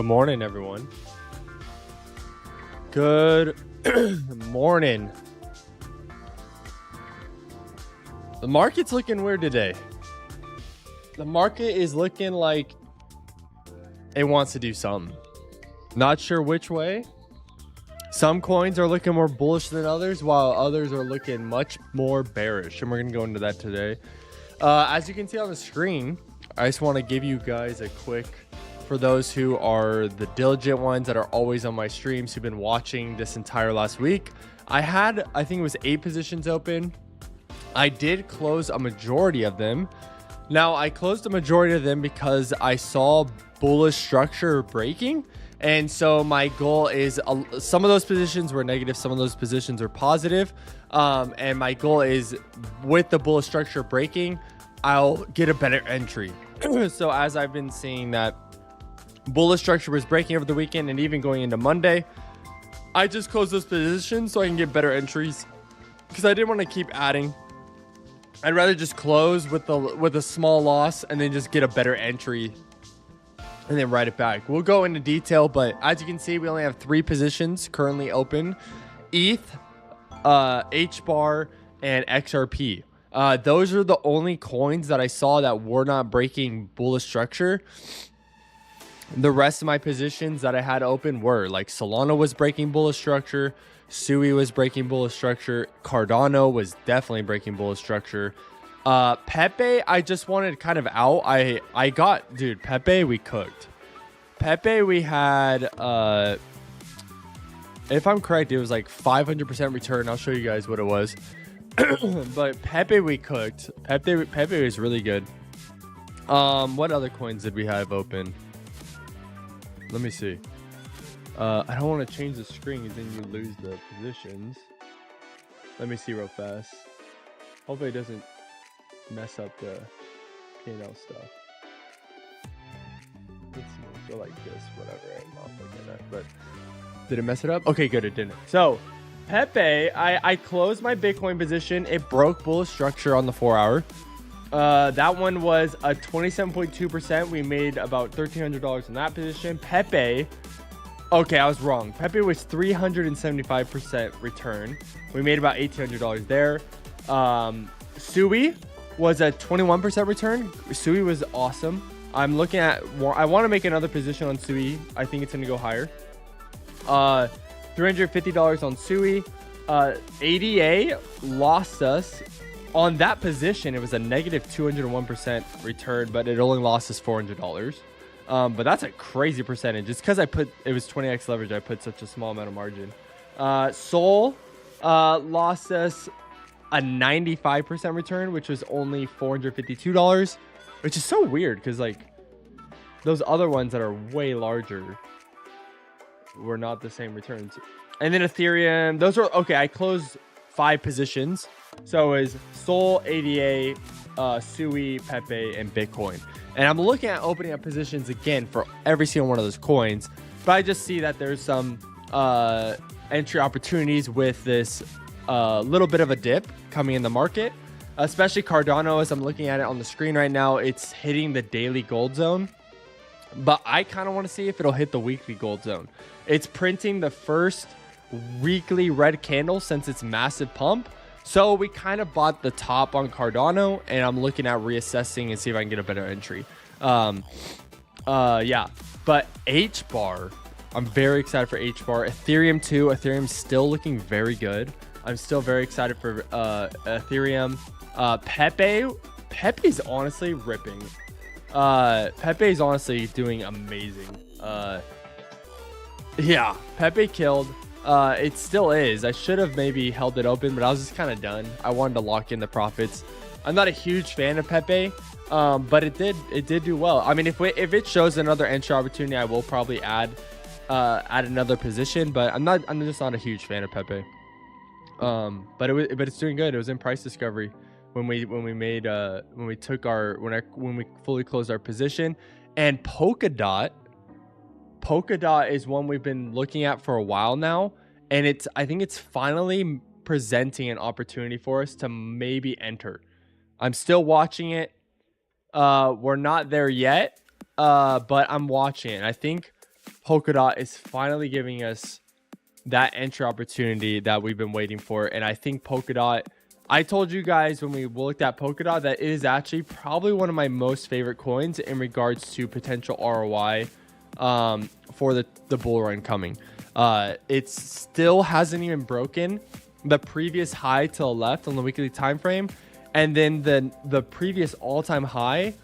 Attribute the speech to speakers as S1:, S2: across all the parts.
S1: Good morning, everyone. Good morning. The market's looking weird today. The market is looking like it wants to do something. Not sure which way. Some coins are looking more bullish than others, while others are looking much more bearish. And we're going to go into that today. As you can see on the screen, I just want to give you guys a quick, for those who are the diligent ones that are always on my streams, who've been watching this entire last week. I think it was 8 positions open. I did close a majority of them. Now, I closed a majority of them because I saw bullish structure breaking. And so my goal is, some of those positions were negative, some of those positions are positive. And my goal is, with the bullish structure breaking, I'll get a better entry. So as I've been seeing that bullish structure was breaking over the weekend and even going into Monday, I just closed those positions so I can get better entries, because I didn't want to keep adding. I'd rather just close with a small loss and then just get a better entry and then write it back. We'll go into detail, but as you can see, we only have 3 positions currently open: ETH, HBAR, and XRP. Those are the only coins that I saw that were not breaking bullish structure. The rest of my positions that I had open were, like, Solana was breaking bullish structure, Sui was breaking bullish structure, Cardano was definitely breaking bullish structure. Pepe, I just wanted kind of out. I got, dude, Pepe, we cooked. Pepe, we had, if I'm correct, it was like 500% return. I'll show you guys what it was. But Pepe, we cooked. Pepe was really good. What other coins did we have open? Let me see. I don't want to change the screen because then you lose the positions. Let me see real fast. Hopefully it doesn't mess up the P&L stuff. Let's see. Go like this, whatever. I'm not looking at it, but did it mess it up? Okay, good. It didn't. So Pepe, I closed my Bitcoin position. It broke bullish structure on the 4-hour. That one was a 27.2%. We made about $1,300 in that position. Pepe, okay, I was wrong. Pepe was 375% return. We made about $1,800 there. Sui was a 21% return. Sui was awesome. I'm looking at more. I want to make another position on Sui. I think it's going to go higher. $350 on Sui. ADA lost us. On that position, it was a negative 201% return, but it only lost us $400. But that's a crazy percentage. It's because it was 20x leverage. I put such a small amount of margin. Sol lost us a 95% return, which was only $452, which is so weird because, like, those other ones that are way larger were not the same returns. And then Ethereum, those are okay. I closed 5 positions. So is Sol, ADA, Sui, Pepe, and Bitcoin. And I'm looking at opening up positions again for every single one of those coins. But I just see that there's some entry opportunities with this little bit of a dip coming in the market. Especially Cardano, as I'm looking at it on the screen right now, it's hitting the daily gold zone. But I kind of want to see if it'll hit the weekly gold zone. It's printing the first weekly red candle since its massive pump. So we kind of bought the top on Cardano, and I'm looking at reassessing and see if I can get a better entry. Yeah. But HBAR, I'm very excited for HBAR. Ethereum too. Ethereum's still looking very good. I'm still very excited for Ethereum. Pepe's honestly ripping. Pepe's honestly doing amazing. Yeah, Pepe killed. It still is. I should have maybe held it open, but I was just kind of done. I wanted to lock in the profits. I'm not a huge fan of Pepe, but it did do well. I mean, if it shows another entry opportunity, I will probably add another position. But I'm just not a huge fan of Pepe. But it's doing good. It was in price discovery when we fully closed our position. And Polka Dot is one we've been looking at for a while now, and I think it's finally presenting an opportunity for us to maybe enter. I'm still watching it. We're not there yet, but I'm watching it. I think Polkadot is finally giving us that entry opportunity that we've been waiting for. And I think Polkadot, I told you guys when we looked at Polkadot that it is actually probably one of my most favorite coins in regards to potential ROI for the bull run coming. It still hasn't even broken the previous high to the left on the weekly time frame, and then the previous all-time high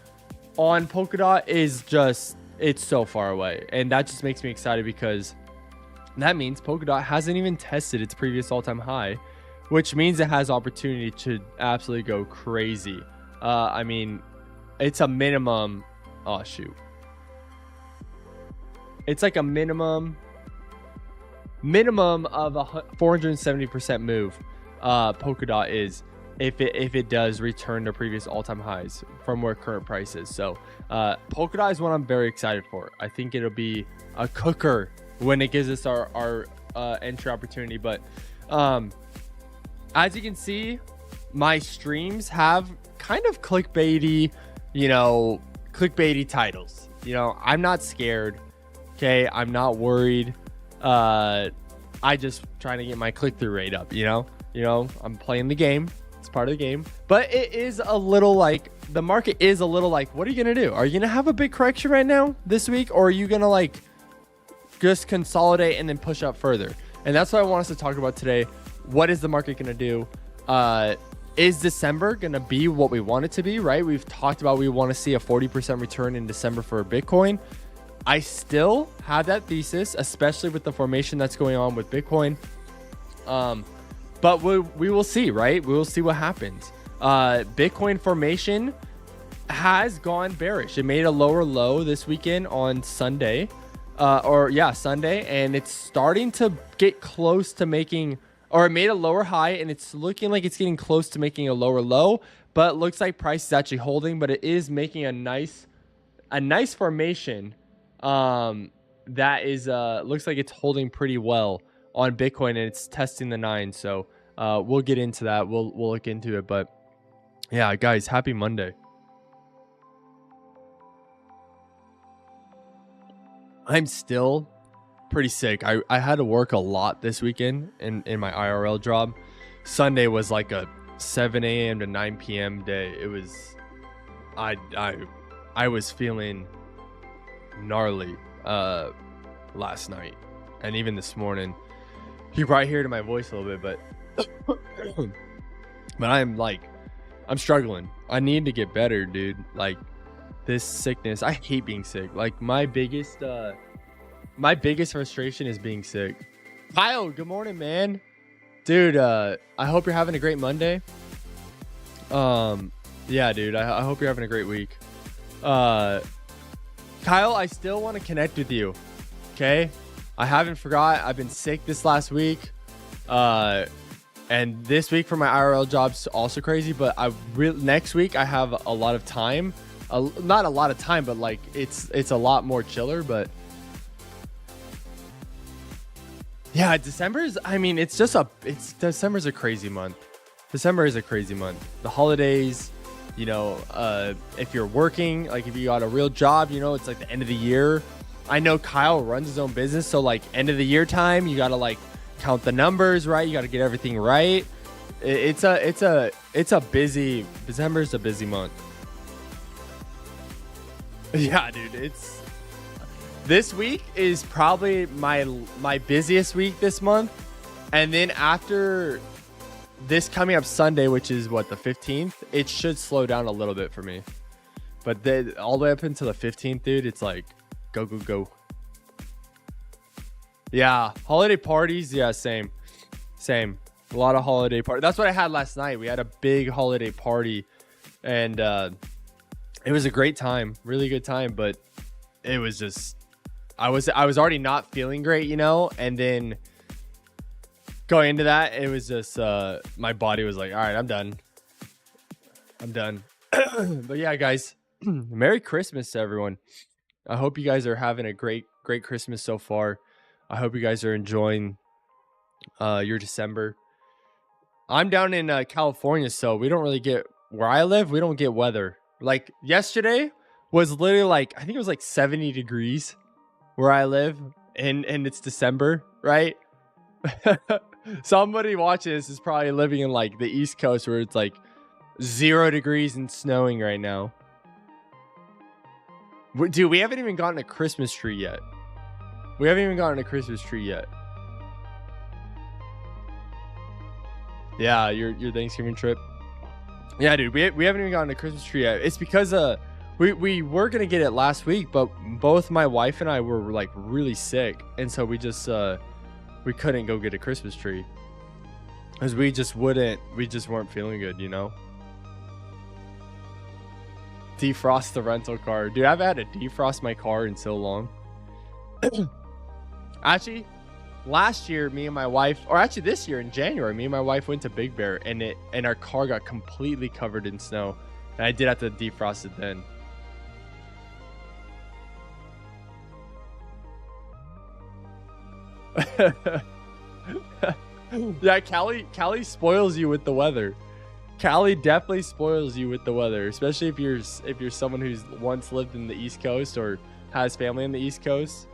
S1: on Polkadot is just, it's so far away, and that just makes me excited because that means Polkadot hasn't even tested its previous all-time high, which means it has opportunity to absolutely go crazy. I mean, it's a minimum. Oh shoot, it's like a minimum of a 470% move. Polkadot is if it does return to previous all-time highs from where current price is. So Polkadot is one I'm very excited for. I think it'll be a cooker when it gives us our entry opportunity. But as you can see, my streams have kind of clickbaity titles. I'm not scared. Okay, I'm not worried. I just trying to get my click-through rate up. I'm playing the game. It's part of the game. But it is a little like, the market is a little like, what are you gonna do? Are you gonna have a big correction right now this week, or are you gonna like just consolidate and then push up further? And that's what I want us to talk about today. What is the market gonna do? Is December gonna be what we want it to be, right? We've talked about we want to see a 40% return in December for Bitcoin. I still have that thesis, especially with the formation that's going on with Bitcoin. But we will see, right? We will see what happens. Bitcoin formation has gone bearish. It made a lower low this weekend on Sunday, Sunday, and it's starting to get close to making, or it made a lower high, and it's looking like it's getting close to making a lower low. But it looks like price is actually holding, but it is making a nice formation. That is looks like it's holding pretty well on Bitcoin, and it's testing the 9. So we'll get into that. We'll look into it. But yeah, guys, happy Monday. I'm still pretty sick. I had to work a lot this weekend in my IRL job. Sunday was like a 7 a.m. to 9 p.m. day. It was I was feeling gnarly last night, and even this morning. You probably hear to my voice a little bit, but I'm struggling. I need to get better, dude. Like, this sickness, I hate being sick. Like, my biggest frustration is being sick. Kyle, good morning, man. Dude, I hope you're having a great Monday. Yeah, dude, I hope you're having a great week. Kyle, I still want to connect with you. Okay, I haven't forgot. I've been sick this last week, and this week for my IRL job's also crazy. But next week I have a lot of time. Not a lot of time, but like it's a lot more chiller. But yeah, December's. I mean, December's a crazy month. December is a crazy month. The holidays. If you're working, like if you got a real job, it's like the end of the year. I know Kyle runs his own business, so like end of the year time, you gotta like count the numbers, right? You gotta get everything right. December's a busy month. Yeah, dude, this week is probably my busiest week this month, and then after this coming up Sunday, which is what, the 15th, it should slow down a little bit for me. But then all the way up until the 15th, dude, it's like go. Yeah, holiday parties. Yeah, same. A lot of holiday parties. That's what I had last night. We had a big holiday party, and it was a great time, really good time. But it was just, I was already not feeling great, and then going into that, it was just my body was like, all right, I'm done. But yeah, guys, Merry Christmas to everyone. I hope you guys are having a great Christmas so far. I hope you guys are enjoying your December. I'm down in California, so we don't really get, where I live, we don't get weather. Like yesterday was literally like, I think it was like 70 degrees where I live and it's December, right? Somebody watching this is probably living in like the East Coast where it's like 0 degrees and snowing right now. Dude, we haven't even gotten a Christmas tree yet. We haven't even gotten a Christmas tree yet. Yeah, your Thanksgiving trip. Yeah, dude, we haven't even gotten a Christmas tree yet. It's because we were gonna get it last week, but both my wife and I were like really sick, and so we just we couldn't go get a Christmas tree because we just weren't feeling good, you know. Defrost the rental car, dude. I've had to defrost my car in so long. Actually, last year, me and my wife, or actually this year in January, me and my wife went to Big Bear, and our car got completely covered in snow, and I did have to defrost it then. Yeah, Cali spoils you with the weather. Cali definitely spoils you with the weather, especially if you're someone who's once lived in the East Coast or has family in the East Coast.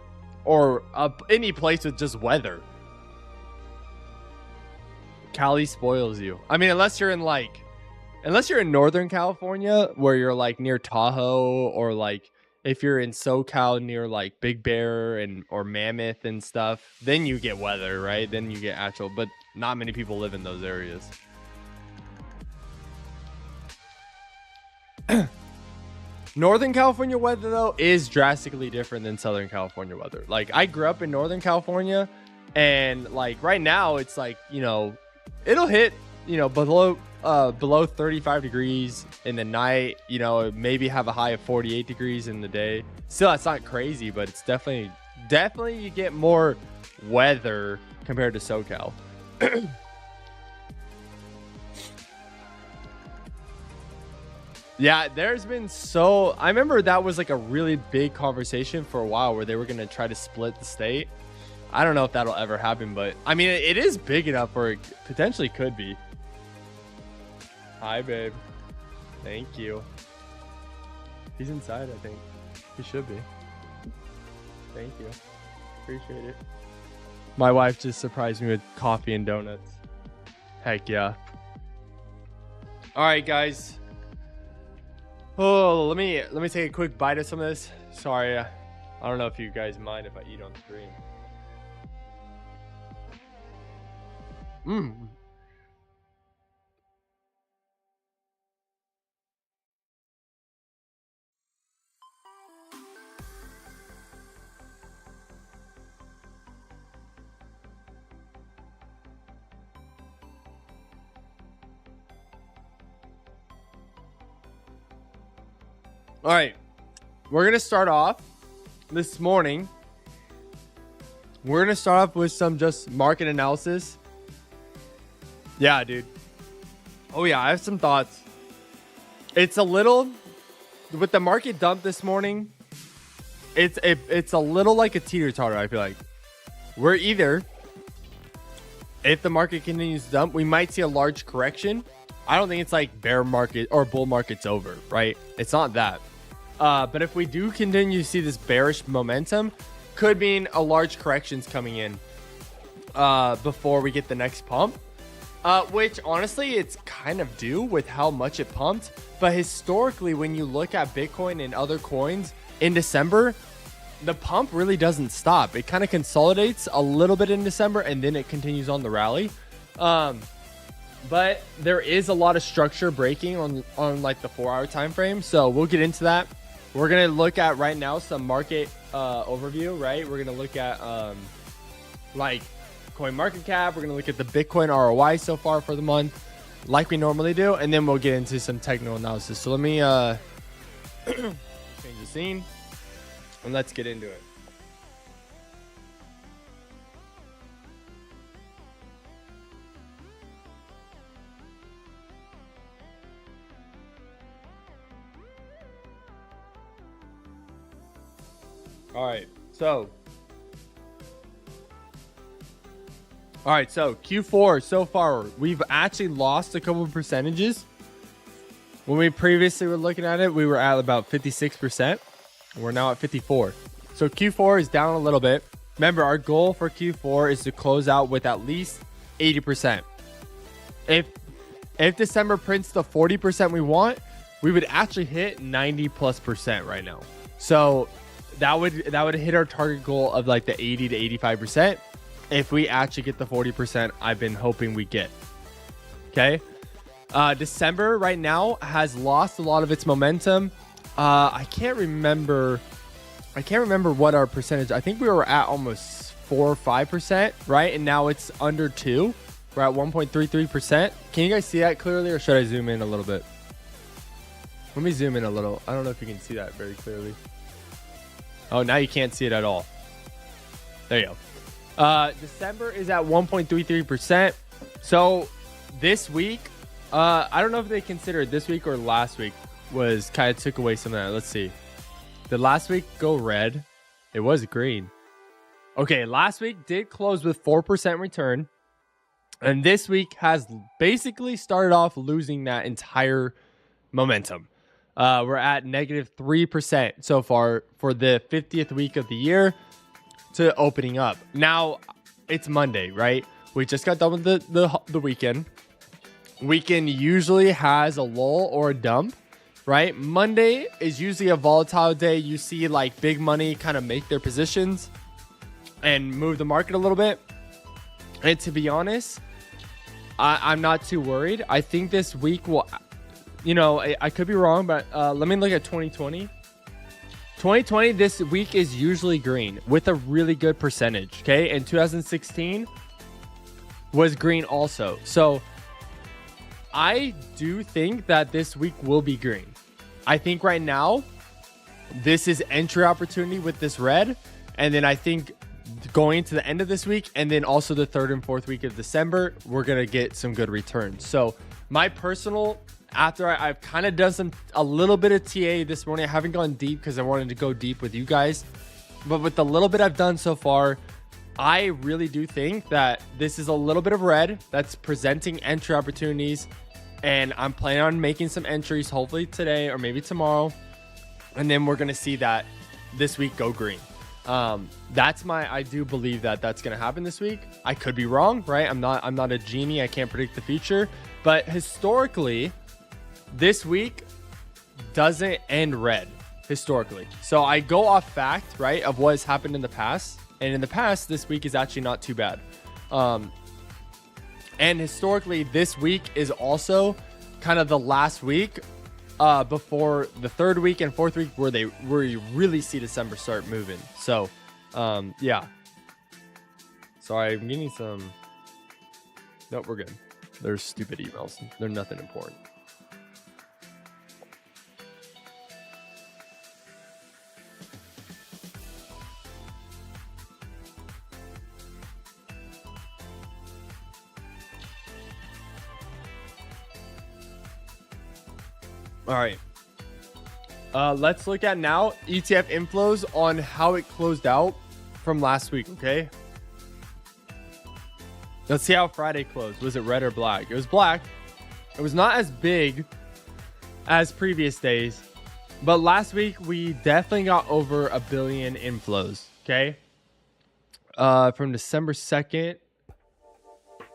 S1: Or any place with just weather. Cali spoils you. I mean, unless you're in Northern California where you're like near Tahoe, or like if you're in SoCal near like Big Bear or Mammoth and stuff, then you get weather, right? Then you get actual, but not many people live in those areas. Northern California weather, though, is drastically different than Southern California weather. Like, I grew up in Northern California, and like right now it's like, you know, it'll hit, you know, below 35 degrees in the night, you know, maybe have a high of 48 degrees in the day. Still, that's not crazy, but it's definitely you get more weather compared to SoCal. Yeah, there's been I remember that was like a really big conversation for a while where they were going to try to split the state. I don't know if that'll ever happen, but I mean, it is big enough where it potentially could be. Hi, babe. Thank you. He's inside, I think. He should be. Thank you. Appreciate it. My wife just surprised me with coffee and donuts. Heck yeah. All right, guys. Oh, let me take a quick bite of some of this. Sorry, I don't know if you guys mind if I eat on stream. All right, we're gonna start off this morning. We're gonna start off with some just market analysis. Yeah, dude. Oh yeah, I have some thoughts. It's a little with the market dump this morning. It's a little like a teeter-totter. I feel like we're either, if the market continues to dump, we might see a large correction. I don't think it's like bear market or bull market's over, right? It's not that. But if we do continue to see this bearish momentum, could mean a large correction's coming in before we get the next pump. Which honestly, it's kind of due with how much it pumped. But historically, when you look at Bitcoin and other coins in December, the pump really doesn't stop. It kind of consolidates a little bit in December and then it continues on the rally. But there is a lot of structure breaking on like the 4-hour time frame. So we'll get into that. We're going to look at right now some market overview, right? We're going to look at like coin market cap. We're going to look at the Bitcoin ROI so far for the month, like we normally do. And then we'll get into some technical analysis. So let me change the scene and let's get into it. All right, so Q4 so far, we've actually lost a couple of percentages. When we previously were looking at it, we were at about 56%. We're now at 54. So Q4 is down a little bit. Remember, our goal for Q4 is to close out with at least 80%. If December prints the 40% we want, we would actually hit 90+% right now. So that would hit our target goal of like the 80 to 85% if we actually get the 40% I've been hoping we get. Okay. December right now has lost a lot of its momentum. I can't remember what our percentage. I think we were at almost 4 or 5%, right? And now it's under 2. We're at 1.33%. Can you guys see that clearly, or should I zoom in a little bit? Let me zoom in a little. I don't know if you can see that very clearly. Oh, now you can't see it at all. There you go. December is at 1.33%. So this week, I don't know if they considered this week or last week was kind of took away some of that. Let's see. Did last week go red? It was green. Okay, last week did close with 4% return. And this week has basically started off losing that entire momentum. We're at -3% so far for the 50th week of the year to opening up. Now, it's Monday, right? We just got done with the weekend. Weekend usually has a lull or a dump, right? Monday is usually a volatile day. You see like big money kind of make their positions and move the market a little bit. And to be honest, I'm not too worried. I think this week will, I could be wrong, but let me look at 2020. 2020, this week is usually green with a really good percentage, okay? And 2016 was green also. So I do think that this week will be green. I think right now, this is entry opportunity with this red. And then I think going into the end of this week and then also the 3rd and 4th week of December, we're going to get some good returns. So my personal, after I've kind of done a little bit of TA this morning, I haven't gone deep because I wanted to go deep with you guys. But with the little bit I've done so far, I really do think that this is a little bit of red that's presenting entry opportunities. And I'm planning on making some entries, hopefully today or maybe tomorrow. And then we're going to see that this week go green. I do believe that that's going to happen this week. I could be wrong, right? I'm not a genie. I can't predict the future, but historically this week doesn't end red historically. So I go off fact, right, of what has happened in the past. And in the past, this week is actually not too bad. And historically, this week is also kind of the last week before the 3rd week and 4th week where you really see December start moving. So, yeah. Sorry, I'm getting some. Nope, we're good. They're stupid emails. They're nothing important. All right. Let's look at now ETF inflows on how it closed out from last week, okay? Let's see how Friday closed. Was it red or black? It was black. It was not as big as previous days, but last week we definitely got over 1 billion inflows, okay? From December 2nd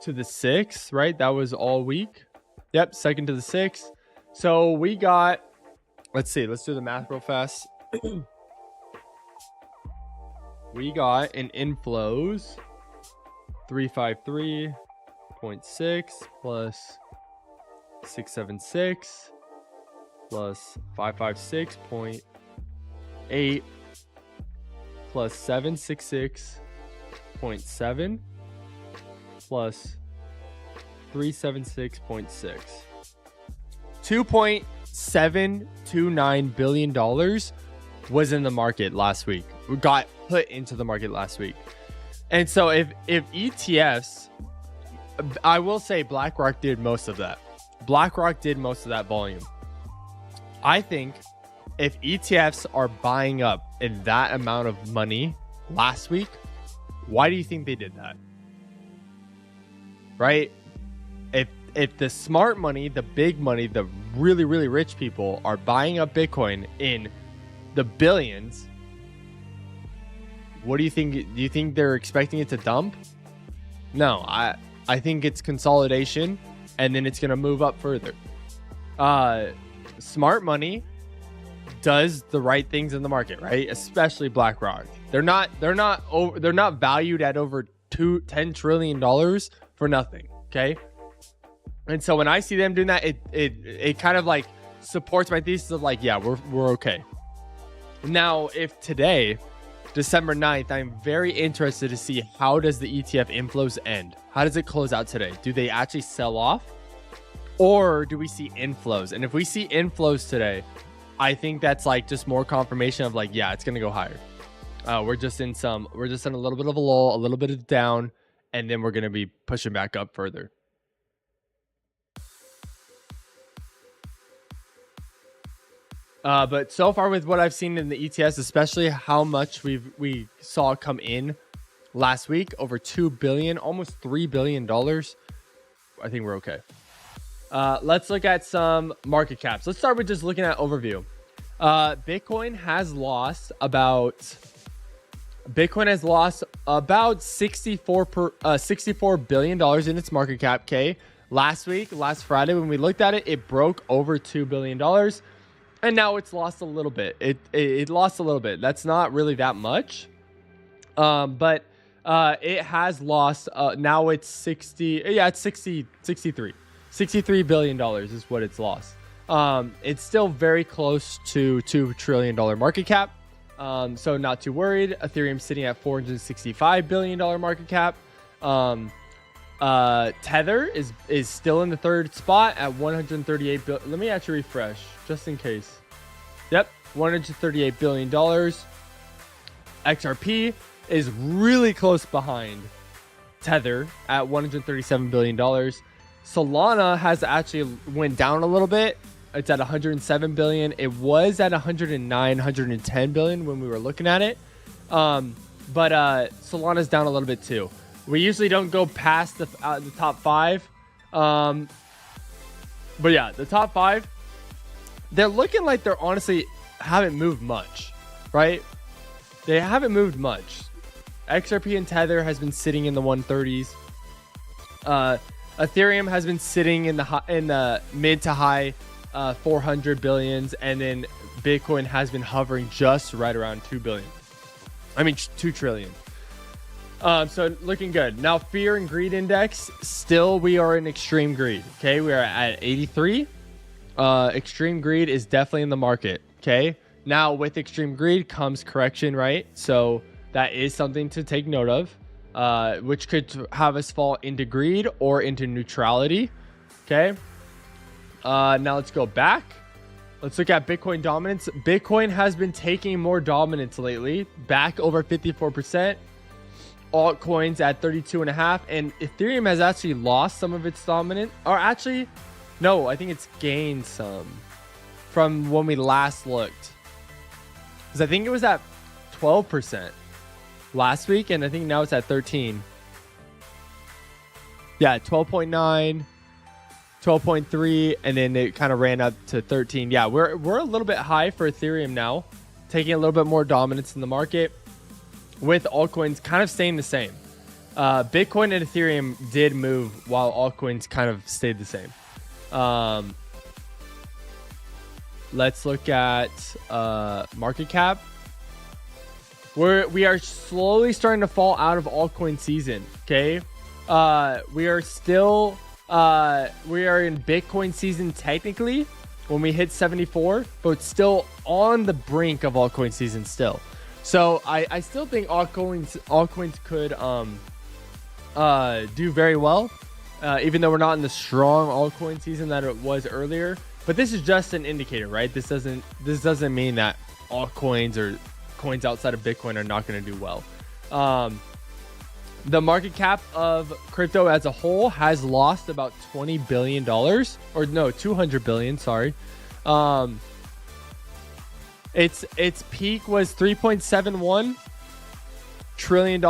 S1: to the 6th, right? That was all week. Yep, 2nd to the 6th. So we got, let's see, let's do the math real fast. We got in inflows 353.6 plus 676 plus 556.8 plus 766.7 plus 376.6. $2.729 billion was in the market last week. We got put into the market last week. And so if ETFs, I will say BlackRock did most of that. BlackRock did most of that volume. I think if ETFs are buying up in that amount of money last week, why do you think they did that? Right? If the smart money, the big money, the really, really rich people are buying up Bitcoin in the billions, What do you think? Do you think they're expecting it to dump? No, I think it's consolidation, and then it's going to move up further. Smart money does the right things in the market, right? Especially BlackRock. They're not valued at over $10 trillion for nothing. Okay. And so when I see them doing that, it kind of like supports my thesis of like, yeah, we're okay. Now, if today, December 9th, I'm very interested to see how does the ETF inflows end? How does it close out today? Do they actually sell off? Or do we see inflows? And if we see inflows today, I think that's like just more confirmation of like, yeah, it's going to go higher. We're just in a little bit of a lull, a little bit of down, and then we're going to be pushing back up further. But so far with what I've seen in the ETS, especially how much we saw come in last week, over 2 billion, almost $3 billion. I think we're okay. Let's look at some market caps. Let's start with just looking at overview. Bitcoin has lost about $64 billion in its market cap. Okay. Last Friday, when we looked at it, it broke over $2 billion. And now it's lost a little bit. It lost a little bit. That's not really that much. But it has lost. Now it's 63. $63 billion is what it's lost. It's still very close to $2 trillion market cap. So not too worried. Ethereum sitting at $465 billion market cap. Tether is still in the third spot at 138 billion. Let me actually refresh just in case. Yep, $138 billion. XRP is really close behind Tether at $137 billion. Solana has actually went down a little bit. It's at 107 billion. It was at 109, 110 billion when we were looking at it. But Solana's down a little bit too. We usually don't go past the top 5. But yeah, the top 5, they're looking like they're honestly haven't moved much, right? They haven't moved much. XRP and Tether has been sitting in the 130s. Ethereum has been sitting in the mid to high 400 billions, and then Bitcoin has been hovering just right around 2 trillion. So looking good. Now, fear and greed index, still we are in extreme greed. Okay, we are at 83. Extreme greed is definitely in the market. Okay, now with extreme greed comes correction, right? So that is something to take note of, which could have us fall into greed or into neutrality. Okay, now let's go back. Let's look at Bitcoin dominance. Bitcoin has been taking more dominance lately, back over 54%. Altcoins at 32.5%, and Ethereum has actually lost some of its dominance, or actually no, I think it's gained some from when we last looked, because I think it was at 12% last week, and I think now it's at 13. Yeah, 12.9, 12.3, and then it kind of ran up to 13. Yeah, we're a little bit high for Ethereum now, taking a little bit more dominance in the market, with altcoins kind of staying the same. Bitcoin and Ethereum did move while altcoins kind of stayed the same. Let's look at market cap. We are slowly starting to fall out of altcoin season. Okay, we are still we are in Bitcoin season technically when we hit 74, but still on the brink of altcoin season still. So I still think altcoins could do very well, even though we're not in the strong altcoin season that it was earlier. But this is just an indicator, right? This doesn't mean that altcoins or coins outside of Bitcoin are not going to do well. The market cap of crypto as a whole has lost about $20 billion, or no, 200 billion. Sorry. Its peak was $3.71 trillion,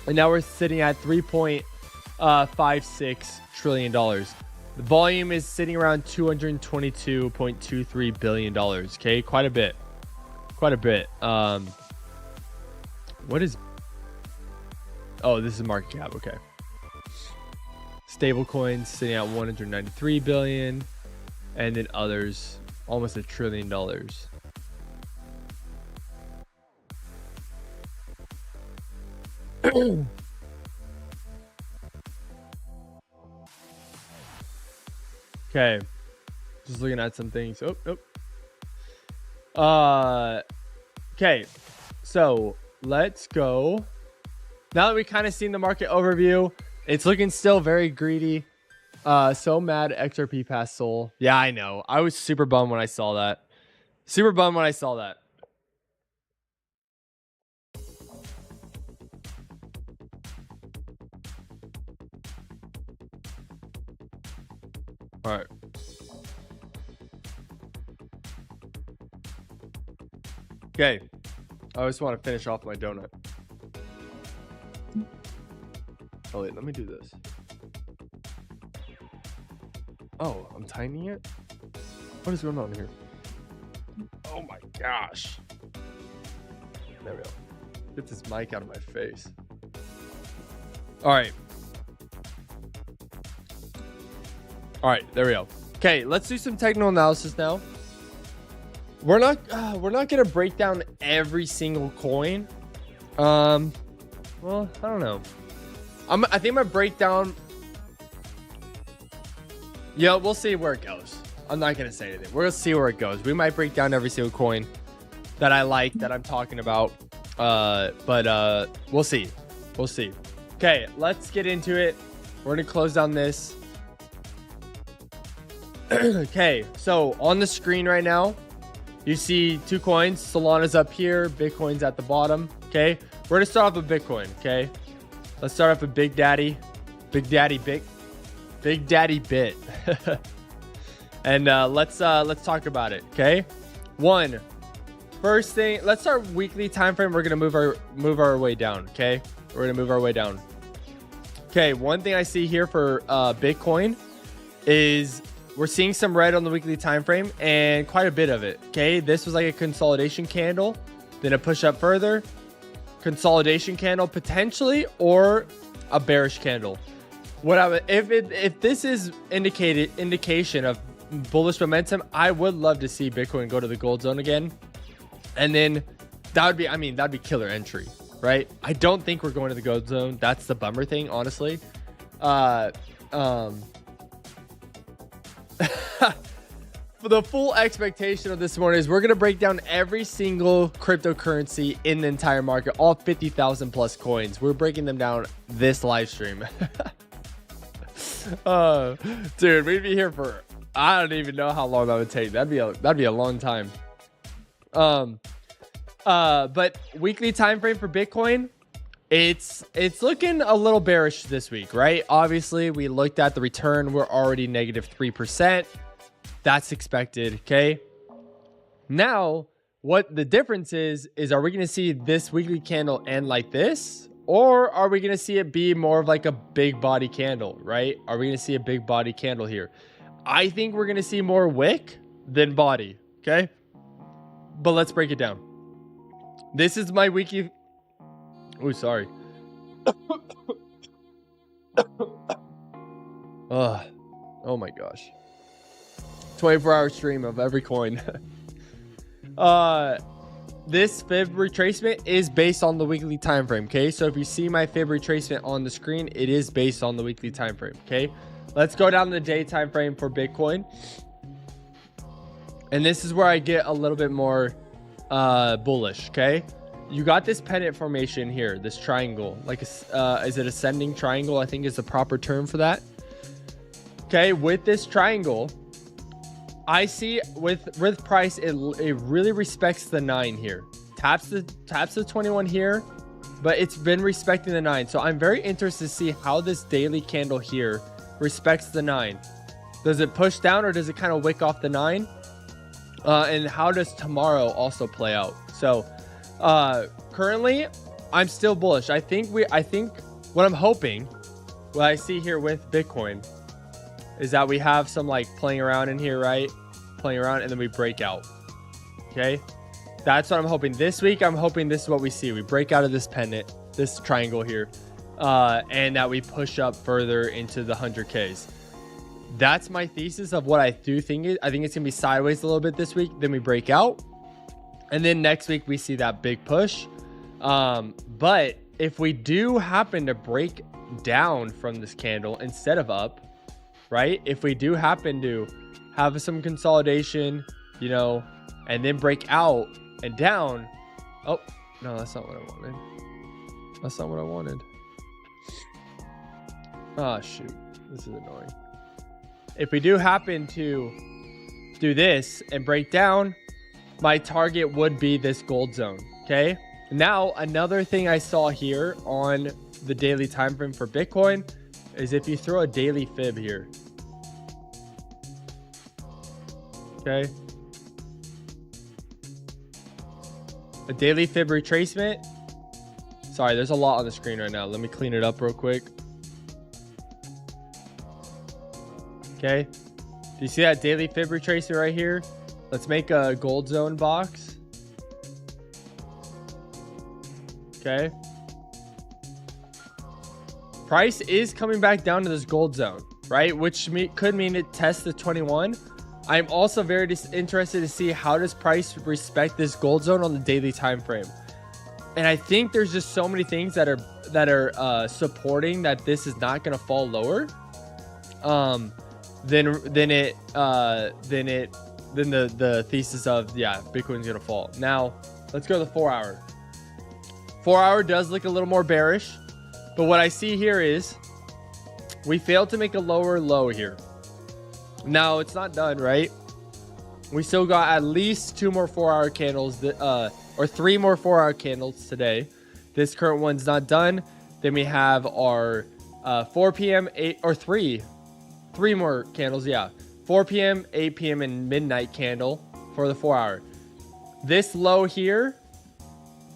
S1: and now we're sitting at $3.56 trillion. The volume is sitting around $222.23 billion. Okay, quite a bit. What is... Oh, this is market cap. Okay. Stable coins sitting at 193 billion. And then others, almost $1 trillion. Okay. Just looking at some things. Okay. So let's go. Now that we kind of seen the market overview, it's looking still very greedy. So mad XRP passed Sol. Yeah, I know. I was super bummed when I saw that. Super bummed when I saw that. All right. Okay. I just want to finish off my donut. Oh, wait. Let me do this. Oh, I'm tightening it? What is going on here? Oh my gosh. There we go. Get this mic out of my face. All right. All right, there we go. Okay, let's do some technical analysis now. We're not gonna break down every single coin. Well, I don't know. I think I'm gonna break down. Yeah, we'll see where it goes. I'm not gonna say anything. We're gonna see where it goes. We might break down every single coin that I like, that I'm talking about. But we'll see. We'll see. Okay, let's get into it. We're gonna close down this. Okay, so on the screen right now, you see two coins. Solana's up here, Bitcoin's at the bottom. Okay, we're gonna start off with Bitcoin. Okay, let's start off with Big Daddy Bit. And let's talk about it. Okay, first thing, let's start weekly time frame. We're gonna move our way down. Okay, we're gonna move our way down. Okay, one thing I see here for Bitcoin is we're seeing some red on the weekly time frame, and quite a bit of it. Okay, this was like a consolidation candle, then a push up further, consolidation candle potentially, or a bearish candle. If this is indication of bullish momentum, I would love to see Bitcoin go to the gold zone again, and then that'd be killer entry, right? I don't think we're going to the gold zone. That's the bummer thing, honestly. For the full expectation of this morning is we're going to break down every single cryptocurrency in the entire market, all 50,000 plus coins. We're breaking them down this live stream. Dude, we'd be here for, I don't even know how long that would take. That'd be a long time. But weekly time frame for Bitcoin, it's looking a little bearish this week, right? Obviously, we looked at the return. We're already negative 3%. That's expected. Okay. Now, what the difference is are we going to see this weekly candle end like this, or are we going to see it be more of like a big body candle, right? Are we going to see a big body candle here? I think we're going to see more wick than body. Okay. But let's break it down. This is my weekly. Oh, sorry. Oh my gosh. 24-hour stream of every coin. This fib retracement is based on the weekly time frame. Okay, so if you see my fib retracement on the screen, it is based on the weekly time frame. Okay, let's go down to the day time frame for Bitcoin, and this is where I get a little bit more bullish. Okay, you got this pennant formation here, this triangle, like is it ascending triangle? I think is the proper term for that. Okay, with this triangle, I see with price, it really respects the 9 here. Taps the 21 here, but it's been respecting the 9. So I'm very interested to see how this daily candle here respects the 9. Does it push down, or does it kind of wick off the 9? And how does tomorrow also play out? So currently, I'm still bullish. I think what I'm hoping, what I see here with Bitcoin, is that we have some like playing around in here, right? Playing around, and then we break out. Okay. That's what I'm hoping. This week, I'm hoping this is what we see. We break out of this pennant, this triangle here, and that we push up further into the 100Ks. That's my thesis of what I do think it. I think it's going to be sideways a little bit this week. Then we break out. And then next week, we see that big push. But if we do happen to break down from this candle instead of up, right? If we do happen to have some consolidation, you know, and then break out and down. Oh, no, that's not what I wanted. That's not what I wanted. Oh, shoot. This is annoying. If we do happen to do this and break down, my target would be this gold zone. Okay. Now, another thing I saw here on the daily time frame for Bitcoin is if you throw a daily fib here. Okay. A daily fib retracement. Sorry, there's a lot on the screen right now. Let me clean it up real quick. Okay. Do you see that daily fib retracement right here? Let's make a gold zone box. Okay. Price is coming back down to this gold zone, right? Which could mean it tests the 21. I'm also very interested to see how does price respect this gold zone on the daily time frame. And I think there's just so many things that are supporting that this is not going to fall lower. Than the thesis of, yeah, Bitcoin's going to fall. Now, let's go to the 4 hour. 4 hour does look a little more bearish, but what I see here is we failed to make a lower low here. Now, it's not done, right? We still got at least 2 more 4 hour candles that, or 3 more 4 hour candles today. This current one's not done. Then we have our 4 p.m. 8 or 3 more candles. Yeah, 4 p.m., 8 p.m. and midnight candle for the 4 hour. This low here,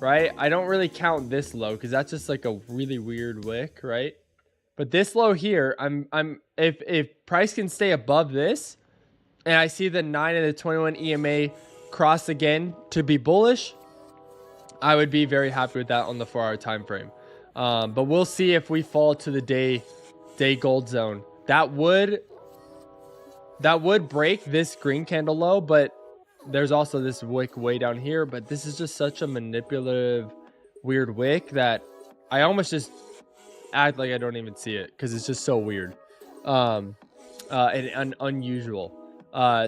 S1: right? I don't really count this low because that's just like a really weird wick, right? But this low here, if price can stay above this, and I see the 9 and the 21 EMA cross again to be bullish, I would be very happy with that on the 4 hour time frame. But we'll see if we fall to the day gold zone. That would break this green candle low, but there's also this wick way down here. But this is just such a manipulative, weird wick that I almost just act like I don't even see it because it's just so weird and unusual.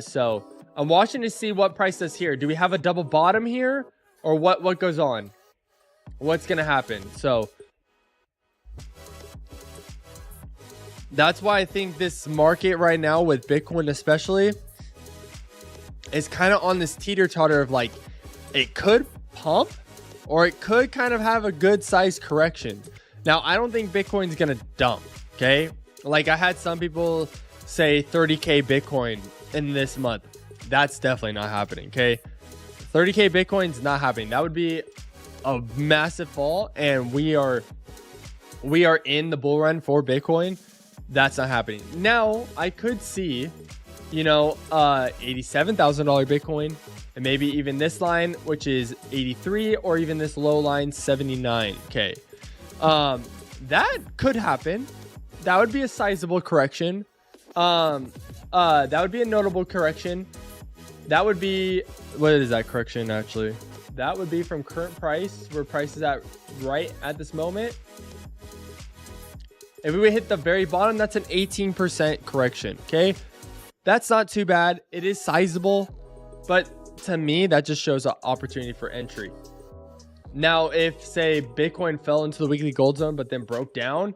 S1: So I'm watching to see what price does here. Do we have a double bottom here, or what goes on? What's gonna happen? So that's why I think this market right now with Bitcoin especially is kind of on this teeter-totter of like, it could pump or it could kind of have a good sized correction. Now, I don't think Bitcoin's going to dump, okay? Like I had some people say 30K Bitcoin in this month. That's definitely not happening, okay? 30K Bitcoin's not happening. That would be a massive fall, and we are in the bull run for Bitcoin. That's not happening. Now, I could see, you know, $87,000 Bitcoin, and maybe even this line, which is 83, or even this low line, 79K. That could happen. That would be a sizable correction. That would be a notable correction. That would be, what is that correction actually? That would be from current price, where price is at right at this moment. If we hit the very bottom, that's an 18% correction. Okay. That's not too bad. It is sizable, but to me, that just shows an opportunity for entry. Now, if say Bitcoin fell into the weekly gold zone, but then broke down,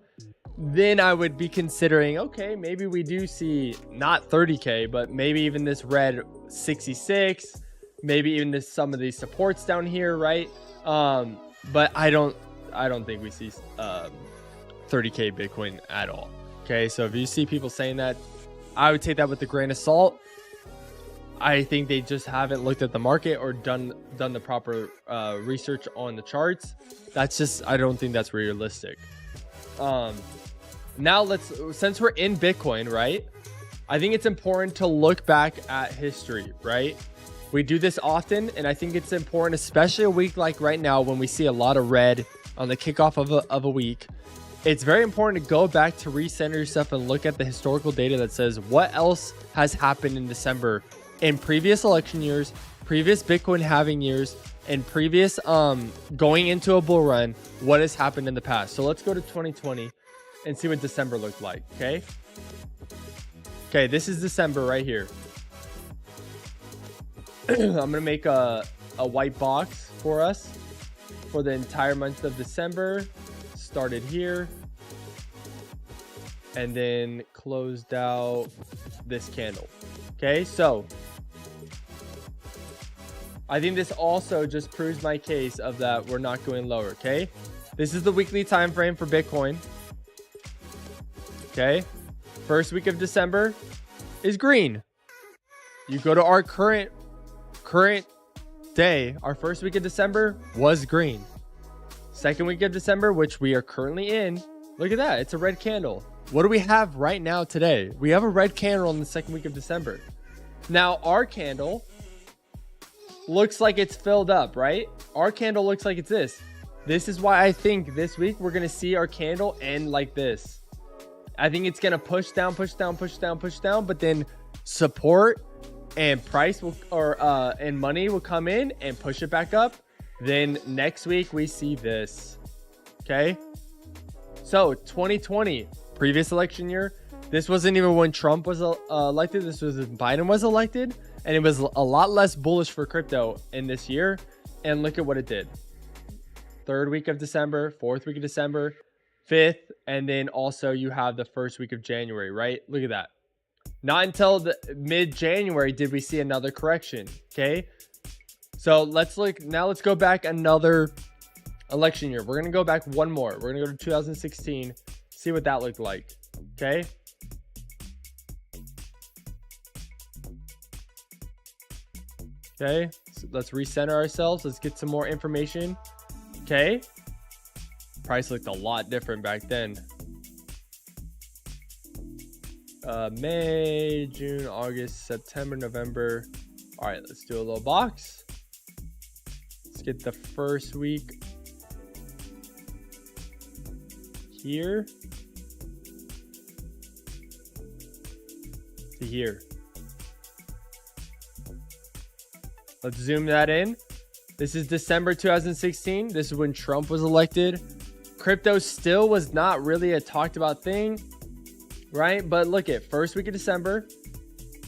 S1: then I would be considering, okay, maybe we do see not 30K, but maybe even this red 66, maybe even this, some of these supports down here. Right. But I don't think we see, 30K Bitcoin at all. Okay, so if you see people saying that, I would take that with a grain of salt. I think they just haven't looked at the market or done the proper research on the charts. That's just, I don't think that's realistic. Now since we're in Bitcoin, right? I think it's important to look back at history, right? We do this often, and I think it's important, especially a week like right now when we see a lot of red on the kickoff of a week. It's very important to go back to recenter yourself and look at the historical data that says what else has happened in December in previous election years, previous Bitcoin halving years, and previous going into a bull run. What has happened in the past? So let's go to 2020 and see what December looked like. Okay, this is December right here. I'm gonna make a white box for us for the entire month of December. Started here and then closed out this candle. Okay, so I think this also just proves my case of that we're not going lower. Okay, this is the weekly time frame for Bitcoin. Okay, first week of December is green. You go to our current day, our first week of December was green. Second week of December, which we are currently in, look at that, it's a red candle. What do we have right now today? We have a red candle in the second week of December. Now our candle looks like it's filled up, right? Our candle looks like it's this. This is why I think this week we're gonna see our candle end like this. I think it's gonna push down, but then support and price will, and money will come in and push it back up. Then next week we see this. Okay, so 2020, previous election year, this wasn't even when Trump was elected. This was when Biden was elected, and it was a lot less bullish for crypto in this year. And look at what it did. Third week of December, fourth week of December, fifth, and then also you have the first week of January, right? Look at that. Not until the mid-January did we see another correction. Okay, so let's go back another election year. We're gonna go back one more. We're gonna go to 2016, see what that looked like. Okay, so let's recenter ourselves. Let's get some more information. Okay, price looked a lot different back then. May, June, August, September, November. All right, let's do a little box. Let's get the first week here to here. Let's zoom that in. This is December 2016. This is when Trump was elected. Crypto still was not really a talked about thing, right? But look at first week of December.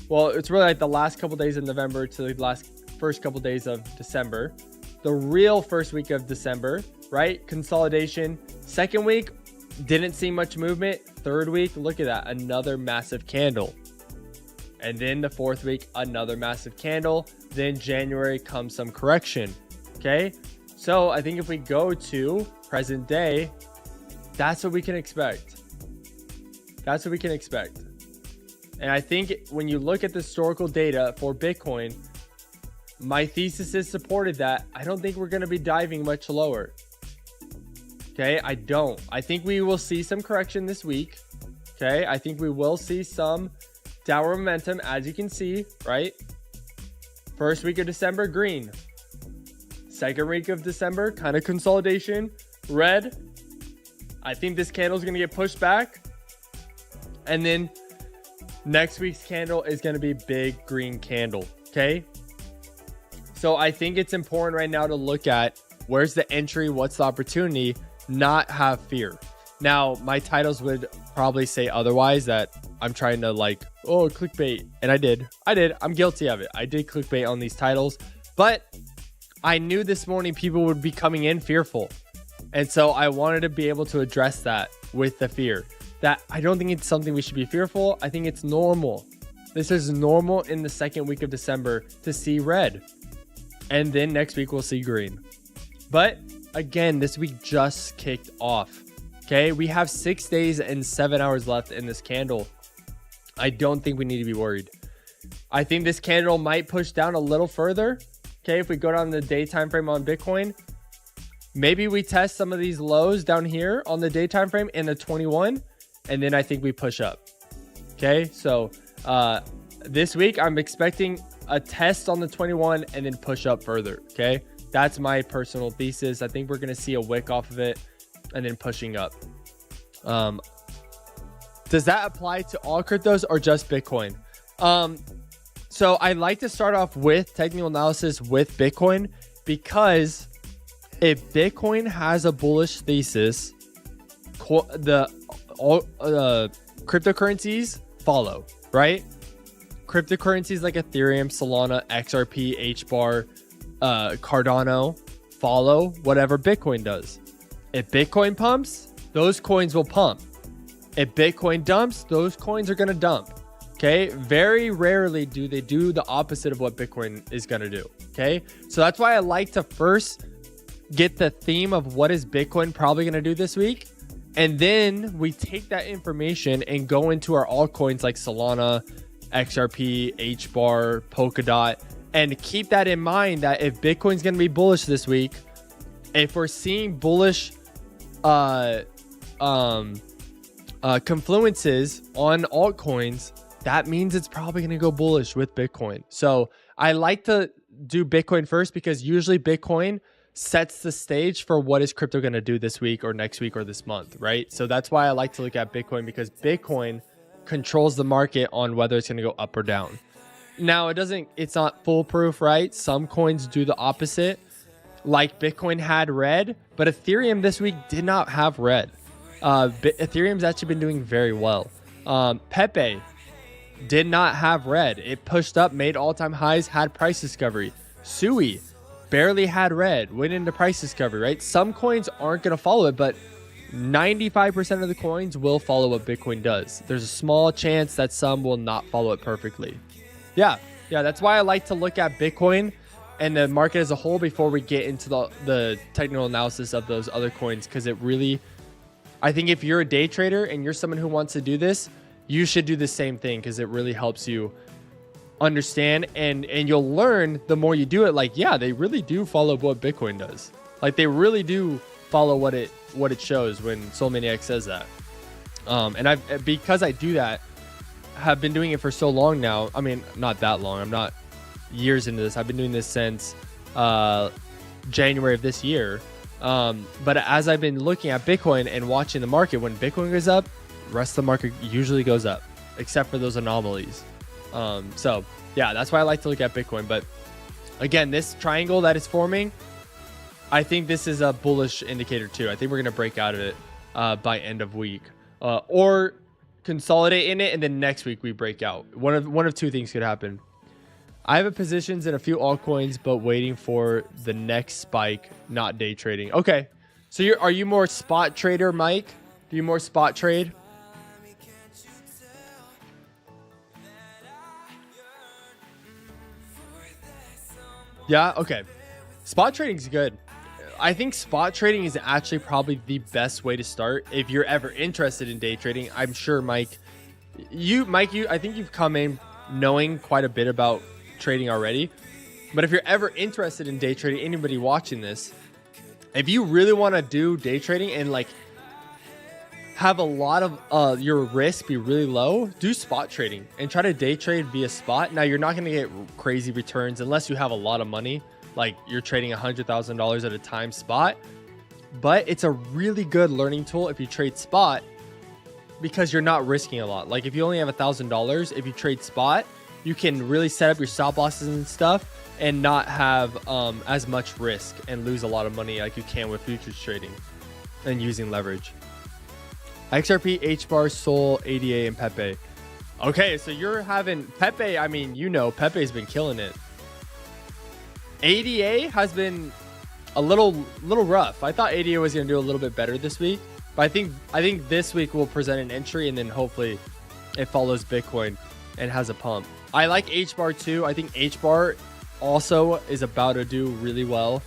S1: Well, it's really like the last couple days of November to the first couple days of December. The real first week of December, right? Consolidation. Second week, didn't see much movement. Third week, look at that, another massive candle. And then the fourth week, another massive candle. Then January comes some correction. Okay, so I think if we go to present day, that's what we can expect. That's what we can expect. And I think when you look at the historical data for Bitcoin, my thesis is supported that I don't think we're going to be diving much lower. Okay, I don't. I think we will see some correction this week. Okay, I think we will see some downward momentum, as you can see, right? First week of December, green. Second week of December, kind of consolidation, red. I think this candle is going to get pushed back. And then next week's candle is going to be big green candle. Okay. So I think it's important right now to look at where's the entry, what's the opportunity, not have fear. Now, my titles would probably say otherwise, that I'm trying to clickbait. And I did. I'm guilty of it. I did clickbait on these titles, but I knew this morning people would be coming in fearful. And so I wanted to be able to address that with the fear that I don't think it's something we should be fearful. I think it's normal. This is normal in the second week of December to see red. And then next week we'll see green. But again, this week just kicked off. Okay, we have 6 days and 7 hours left in this candle. I don't think we need to be worried. I think this candle might push down a little further. Okay, if we go down the day time frame on Bitcoin, maybe we test some of these lows down here on the day time frame in the 21, and then I think we push up. Okay, so this week I'm expecting a test on the 21 and then push up further. Okay, that's my personal thesis. I think we're going to see a wick off of it and then pushing up. Does that apply to all cryptos or just Bitcoin? So I like to start off with technical analysis with Bitcoin, because if Bitcoin has a bullish thesis, the cryptocurrencies follow, right? Cryptocurrencies like Ethereum, Solana, XRP, HBAR, Cardano follow whatever Bitcoin does. If Bitcoin pumps, those coins will pump. If Bitcoin dumps, those coins are going to dump. Okay, very rarely do they do the opposite of what Bitcoin is going to do. Okay, so that's why I like to first get the theme of what is Bitcoin probably going to do this week, and then we take that information and go into our altcoins like Solana, XRP, HBAR, Polkadot, and keep that in mind that if Bitcoin's going to be bullish this week, if we're seeing bullish confluences on altcoins, that means it's probably going to go bullish with Bitcoin. So I like to do Bitcoin first, because usually Bitcoin sets the stage for what is crypto going to do this week or next week or this month, right? So that's why I like to look at Bitcoin, because Bitcoin controls the market on whether it's going to go up or down. Now it's not foolproof, right? Some coins do the opposite. Like Bitcoin had red, but Ethereum this week did not have red. Ethereum's actually been doing very well. Pepe did not have red. It pushed up, made all-time highs, had price discovery. Sui barely had red, went into price discovery, right? Some coins aren't going to follow it, but 95% of the coins will follow what Bitcoin does. There's a small chance that some will not follow it perfectly. Yeah, that's why I like to look at Bitcoin and the market as a whole before we get into the technical analysis of those other coins, because it really, I think if you're a day trader and you're someone who wants to do this, you should do the same thing, because it really helps you understand, and you'll learn the more you do it. Like, yeah, they really do follow what Bitcoin does. Like, they really do follow what it shows when Maniac says that. And because I do that, have been doing it for so long now. I mean, not that long. I'm not years into this. I've been doing this since January of this year. But as I've been looking at Bitcoin and watching the market, when Bitcoin goes up, the rest of the market usually goes up, except for those anomalies. So yeah, that's why I like to look at Bitcoin. But again, this triangle that is forming, I think this is a bullish indicator too. I think we're going to break out of it by end of week, or consolidate in it, and then next week we break out. One of two things could happen. I have positions in a few altcoins, but waiting for the next spike, not day trading. Okay, so are you more spot trader, Mike? Do you more spot trade? Yeah, okay. Spot trading is good. I think spot trading is actually probably the best way to start if you're ever interested in day trading. I'm sure, Mike, I think you've come in knowing quite a bit about trading already. But if you're ever interested in day trading, anybody watching this, if you really want to do day trading and like have a lot of your risk be really low, do spot trading and try to day trade via spot. Now, you're not going to get crazy returns unless you have a lot of money, like you're trading $100,000 at a time spot. But it's a really good learning tool if you trade spot, because you're not risking a lot. Like if you only have $1,000, if you trade spot, you can really set up your stop losses and stuff and not have as much risk and lose a lot of money like you can with futures trading and using leverage. XRP, HBAR, Sol, ADA, and Pepe. Okay, so you're having Pepe. I mean, Pepe's been killing it. ADA has been a little rough. I thought ADA was going to do a little bit better this week, but I think this week will present an entry, and then hopefully it follows Bitcoin and has a pump. I like HBAR too. I think HBAR also is about to do really well.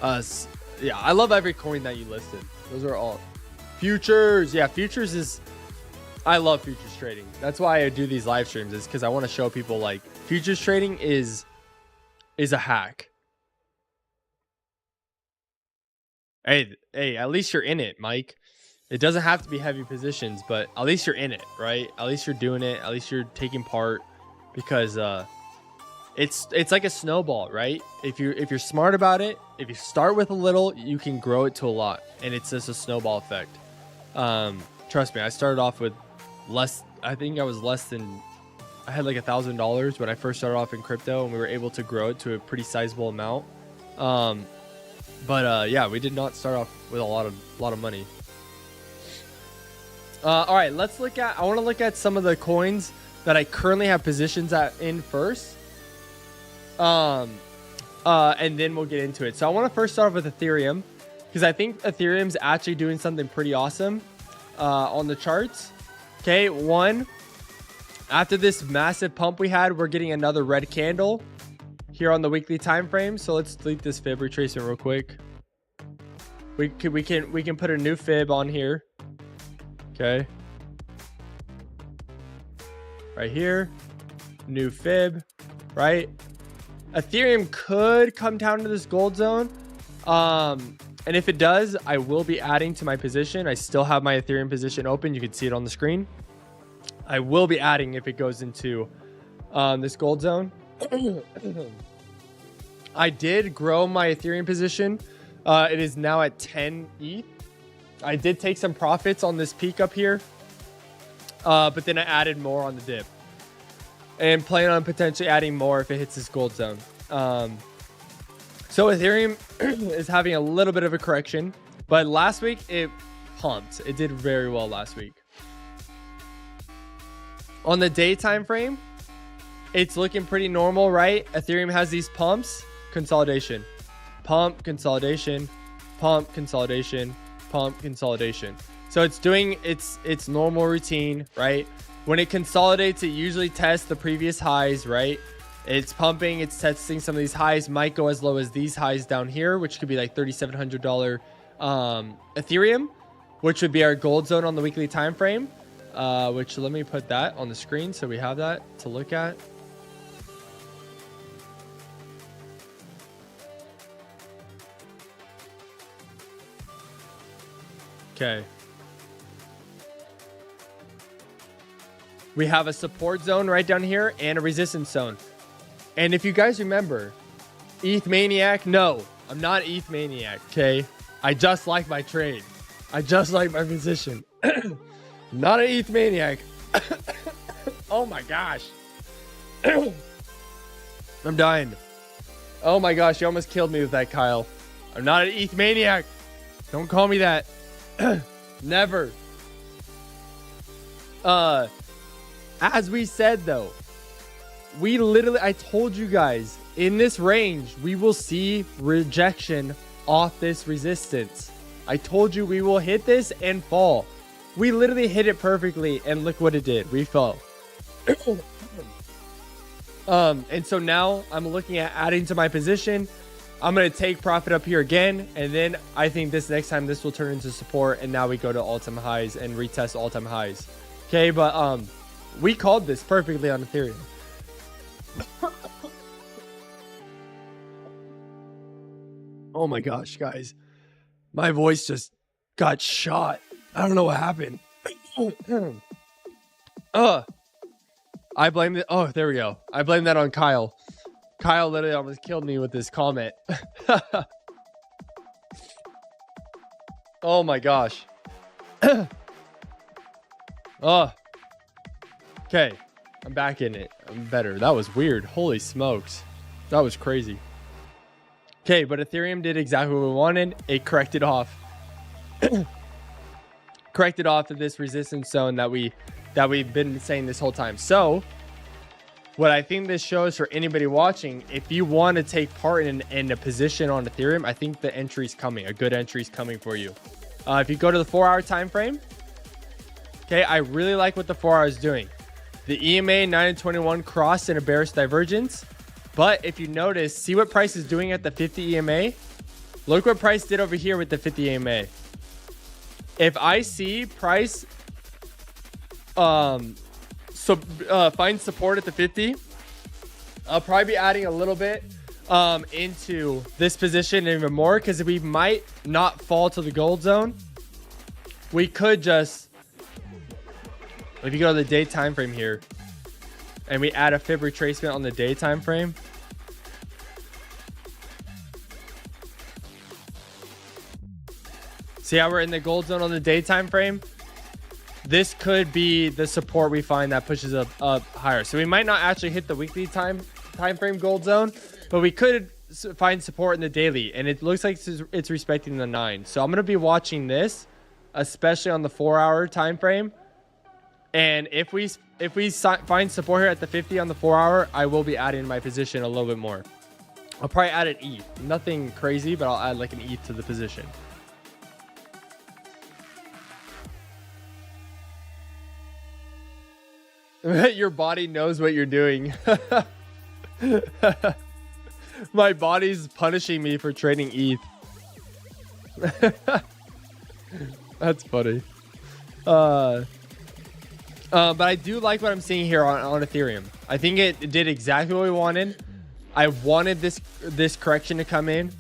S1: Yeah, I love every coin that you listed. Those are all futures. Yeah, futures is, I love futures trading. That's why I do these live streams, is because I want to show people like futures trading is a hack. Hey, at least you're in it, Mike. It doesn't have to be heavy positions, but at least you're in it, right? At least you're doing it. At least you're taking part, because it's like a snowball, right? If you're smart about it, if you start with a little, you can grow it to a lot, and it's just a snowball effect. Trust me, I started off with less. I think I was less than. I had like $1,000 when I first started off in crypto, and we were able to grow it to a pretty sizable amount. Yeah, we did not start off with a lot of money. All right, let's look at. I want to look at some of the coins that I currently have positions in first. And then we'll get into it. So I want to first start off with Ethereum, because I think Ethereum's actually doing something pretty awesome on the charts. Okay, after this massive pump we had, we're getting another red candle here on the weekly time frame. So let's delete this fib retracement real quick. We can put a new fib on here. Okay. Right here. New fib. Right. Ethereum could come down to this gold zone. And if it does, I will be adding to my position. I still have my Ethereum position open. You can see it on the screen. I will be adding if it goes into this gold zone. I did grow my Ethereum position. It is now at 10 ETH. I did take some profits on this peak up here. But then I added more on the dip. And plan on potentially adding more if it hits this gold zone. So Ethereum is having a little bit of a correction. But last week, it pumped. It did very well last week. On the day time frame, it's looking pretty normal, right? Ethereum has these pumps, consolidation, pump, consolidation, pump, consolidation, pump, consolidation. So it's doing its normal routine, right? When it consolidates, it usually tests the previous highs, right? It's pumping, it's testing some of these highs, might go as low as these highs down here, which could be like $3,700 Ethereum, which would be our gold zone on the weekly time frame. Which let me put that on the screen so we have that to look at. Okay. We have a support zone right down here and a resistance zone. And if you guys remember, ETH Maniac, no, I'm not ETH Maniac, okay? I just like my trade. I just like my position. Not an ETH Maniac. Oh my gosh. I'm dying. Oh my gosh, you almost killed me with that, Kyle. I'm not an ETH Maniac. Don't call me that. Never. As we said though, I told you guys, in this range, we will see rejection off this resistance. I told you we will hit this and fall. We literally hit it perfectly, and look what it did. We fell. And so now I'm looking at adding to my position. I'm going to take profit up here again, and then I think this next time this will turn into support, and now we go to all-time highs and retest all-time highs. Okay, but we called this perfectly on Ethereum. Oh my gosh, guys. My voice just got shot. I don't know what happened. I blame it. Oh, there we go. I blame that on Kyle. Kyle literally almost killed me with this comment. Oh my gosh. Oh. Okay. I'm back in it. I'm better. That was weird. Holy smokes. That was crazy. Okay, but Ethereum did exactly what we wanted. It corrected off. Corrected off of this resistance zone that we've been saying this whole time. So what I think this shows for anybody watching, if you want to take part in a position on Ethereum, I think the entry's coming. A good entry's coming for you. If you go to the 4-hour time frame, okay, I really like what the 4 hour is doing. The EMA 921 crossed in a bearish divergence. But if you notice, see what price is doing at the 50 EMA? Look what price did over here with the 50 EMA. If I see price find support at the 50, I'll probably be adding a little bit into this position even more, because we might not fall to the gold zone. We could just, if you go to the day time frame here and we add a fib retracement on the day time frame, See how we're in the gold zone on the day time frame? This could be the support we find that pushes up higher. So we might not actually hit the weekly time frame gold zone, but we could find support in the daily, and it looks like it's respecting the 9. So I'm going to be watching this, especially on the 4-hour time frame. And if we find support here at the 50 on the 4-hour, I will be adding my position a little bit more. I'll probably add an ETH. Nothing crazy, but I'll add like an ETH to the position. Your body knows what you're doing. My body's punishing me for trading ETH. That's funny. But I do like what I'm seeing here on Ethereum. I think it did exactly what we wanted. I wanted this correction to come in.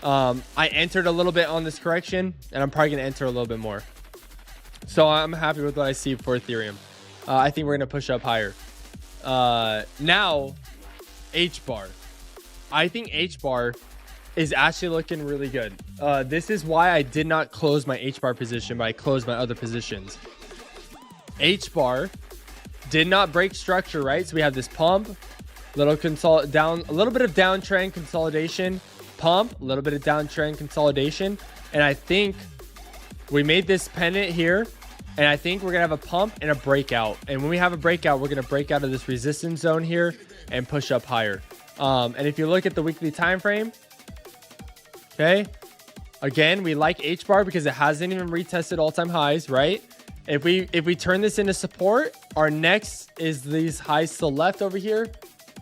S1: I entered a little bit on this correction, and I'm probably going to enter a little bit more. So I'm happy with what I see for Ethereum. I think we're going to push up higher. Now, H-bar. I think H-bar is actually looking really good. This is why I did not close my H-bar position, but I closed my other positions. H-bar did not break structure, right? So we have this pump, a little bit of downtrend consolidation, pump, a little bit of downtrend consolidation, and I think we made this pennant here. And I think we're going to have a pump and a breakout. And when we have a breakout, we're going to break out of this resistance zone here and push up higher. And if you look at the weekly time frame, okay, again, we like H-bar because it hasn't even retested all-time highs, right? If we turn this into support, our next is these highs to the left over here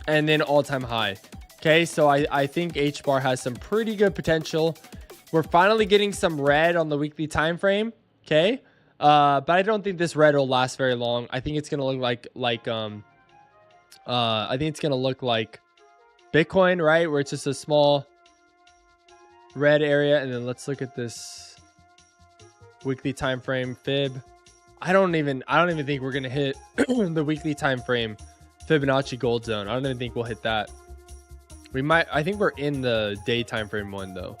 S1: and then all-time high. Okay, so I think H-bar has some pretty good potential. We're finally getting some red on the weekly time frame, okay? But I don't think this red will last very long. I think it's gonna look like I think it's gonna look like Bitcoin, right? Where it's just a small red area, and then let's look at this weekly time frame fib. I don't even think we're gonna hit the weekly time frame Fibonacci gold zone. I don't even think we'll hit that. We might. I think we're in the day time frame one though.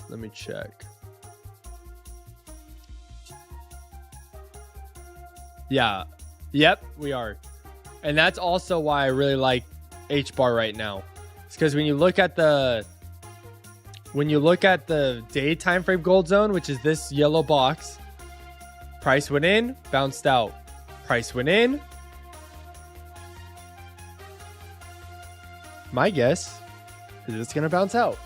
S1: Let me check. Yeah. Yep, we are. And that's also why I really like H-bar right now. It's because when you look at the day time frame gold zone, which is this yellow box, price went in, bounced out. Price went in. My guess is it's gonna bounce out.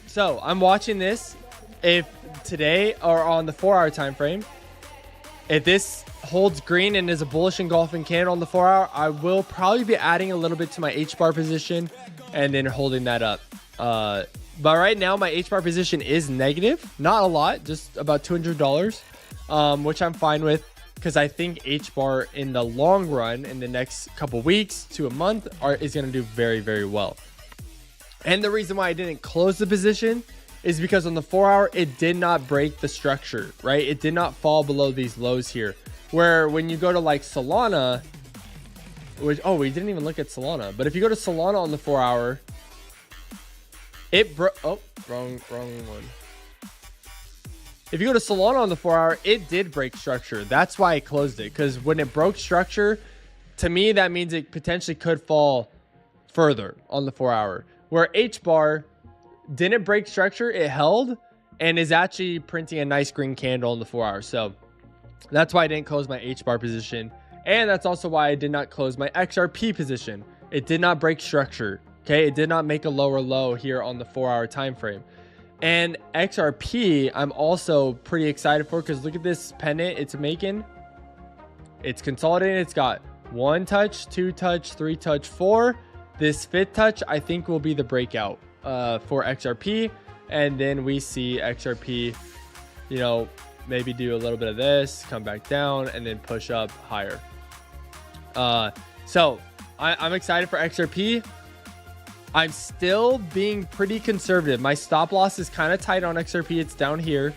S1: So I'm watching this. If today or on the 4-hour time frame, if this holds green and is a bullish engulfing candle on the 4-hour, I will probably be adding a little bit to my H-bar position and then holding that up. But right now, my H-bar position is negative. Not a lot, just about $200, which I'm fine with because I think H-bar in the long run, in the next couple weeks to a month, is going to do very, very well. And the reason why I didn't close the position is because on the 4-hour, it did not break the structure, right? It did not fall below these lows here. Where when you go to like Solana, which, oh, we didn't even look at Solana. But if you go to Solana on the 4-hour, it broke, oh, wrong one. If you go to Solana on the 4-hour, it did break structure. That's why I closed it. Because when it broke structure, to me, that means it potentially could fall further on the 4-hour. Where H-bar didn't break structure, it held and is actually printing a nice green candle on the 4-hour. So that's why I didn't close my H-bar position, and that's also why I did not close my XRP position. It did not break structure. Okay, it did not make a lower low here on the 4-hour time frame. And XRP, I'm also pretty excited for because look at this pennant it's making. It's consolidating. It's got 1 touch, 2 touch, 3 touch, 4. This 5th touch I think will be the breakout for XRP, and then we see XRP, you know, maybe do a little bit of this, come back down, and then push up higher. So I'm excited for XRP. I'm still being pretty conservative. My stop loss is kind of tight on XRP. It's down here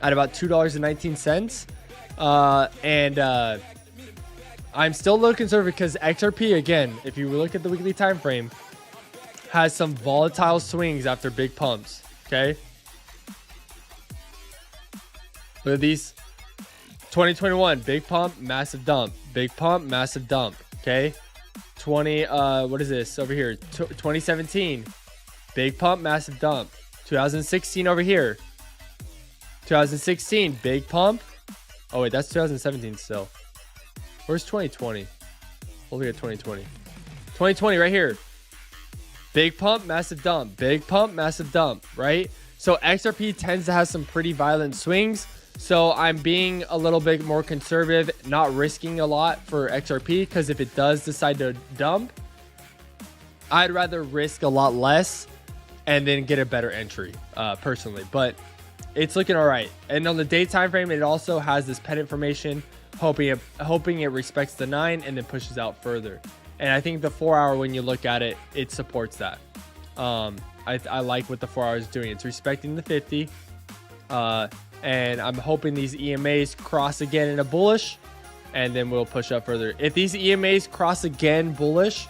S1: at about $2.19. I'm still a little conservative because XRP, again, if you look at the weekly time frame, has some volatile swings after big pumps. Okay, Look at these. 2021, big pump, massive dump. Big pump, massive dump. Okay. What is this over here? 2017, big pump, massive dump. 2016 over here. 2016, big pump. Oh wait, that's 2017 still. Where's 2020? We'll look at 2020. 2020 right here. Big pump, massive dump. Big pump, massive dump, right? So XRP tends to have some pretty violent swings. So I'm being a little bit more conservative, not risking a lot for XRP, because if it does decide to dump, I'd rather risk a lot less and then get a better entry, personally. But it's looking all right. And on the day time frame, it also has this pennant formation, hoping it respects the 9 and then pushes out further. And I think the 4 hour, when you look at it, it supports that. I like what the 4 hour is doing. It's respecting the 50. And I'm hoping these EMAs cross again in a bullish, and then we'll push up further. If these EMAs cross again bullish,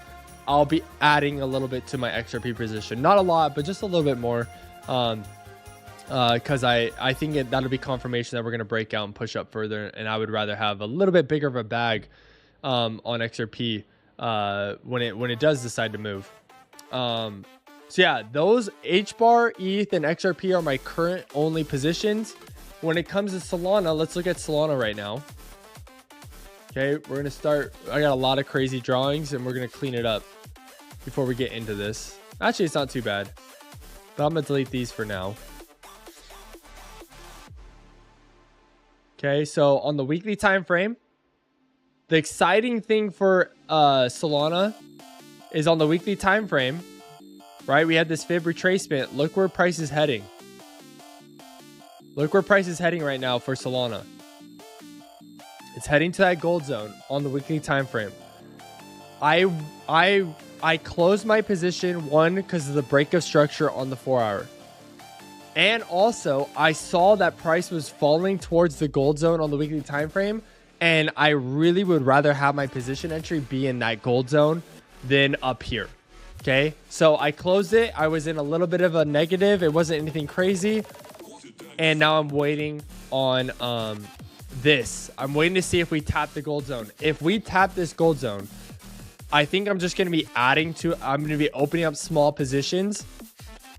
S1: I'll be adding a little bit to my XRP position. Not a lot, but just a little bit more. Because I think that'll be confirmation that we're going to break out and push up further. And I would rather have a little bit bigger of a bag on XRP when it does decide to move. So yeah, those HBAR, ETH, and XRP are my current only positions. When it comes to Solana, let's look at Solana right now. Okay, we're going to start. I got a lot of crazy drawings, and we're going to clean it up before we get into this. Actually, it's not too bad, but I'm going to delete these for now. Okay, so on the weekly time frame, the exciting thing for Solana is on the weekly time frame, right? We had this fib retracement. Look where price is heading. Look where price is heading right now for Solana. It's heading to that gold zone on the weekly time frame. I closed my position, one, because of the break of structure on the 4 hour. And also, I saw that price was falling towards the gold zone on the weekly time frame, and I really would rather have my position entry be in that gold zone than up here. Okay, so I closed it. I was in a little bit of a negative. It wasn't anything crazy. And now I'm waiting on this. I'm waiting to see if we tap the gold zone. If we tap this gold zone, I think I'm just going to be I'm going to be opening up small positions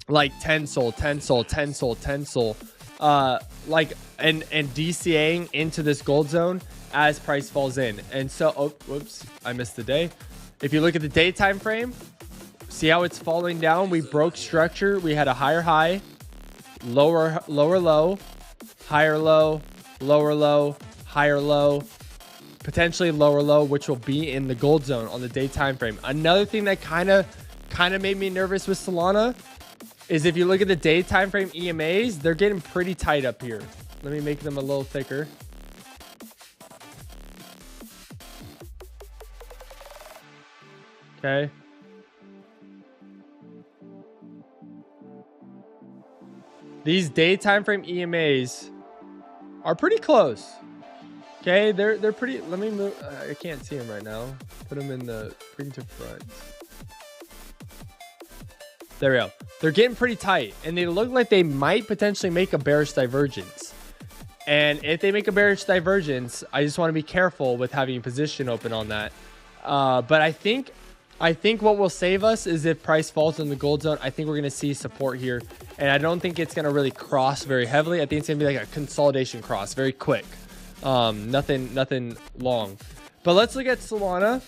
S1: like 10 sol, 10 sol, 10 sol, 10 sol, like, and DCAing into this gold zone as price falls in. And so, oh, whoops, I missed the day. If you look at the day time frame, see how it's falling down? We broke structure. We had a higher high, lower low, higher low, lower low, higher low, potentially lower low, which will be in the gold zone on the day time frame. Another thing that kind of made me nervous with Solana is if you look at the day time frame EMAs, they're getting pretty tight up here. Let me make them a little thicker. Okay. These day time frame EMAs are pretty close. Okay, they're pretty. Let me move. I can't see them right now. Put them in the bring to front. There we go. They're getting pretty tight, and they look like they might potentially make a bearish divergence. And if they make a bearish divergence, I just want to be careful with having a position open on that. But I think what will save us is if price falls in the gold zone. I think we're going to see support here, and I don't think it's going to really cross very heavily. I think it's going to be like a consolidation cross, very quick. Nothing long. But let's look at Solana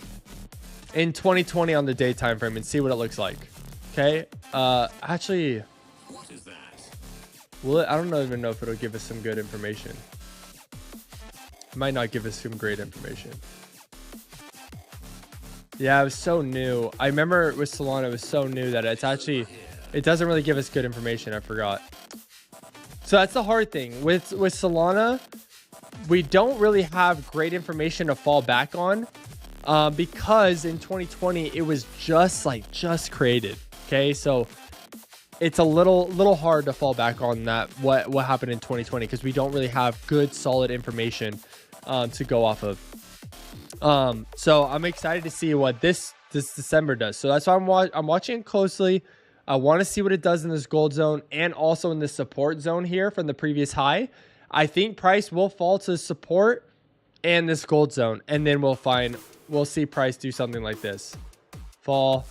S1: in 2020 on the day time frame and see what it looks like. Okay. Actually, what is that? Well, I don't even know if it'll give us some good information. It might not give us some great information. Yeah, it was so new. I remember with Solana, it was so new that it doesn't really give us good information. I forgot. So that's the hard thing with Solana. We don't really have great information to fall back on because in 2020 it was just created. Okay, so it's a little hard to fall back on that what happened in 2020 because we don't really have good solid information to go off of. So I'm excited to see what this December does. So that's why I'm watching it closely. I want to see what it does in this gold zone and also in the support zone here from the previous high. I think price will fall to support and this gold zone, and then we'll see price do something like this. Fall,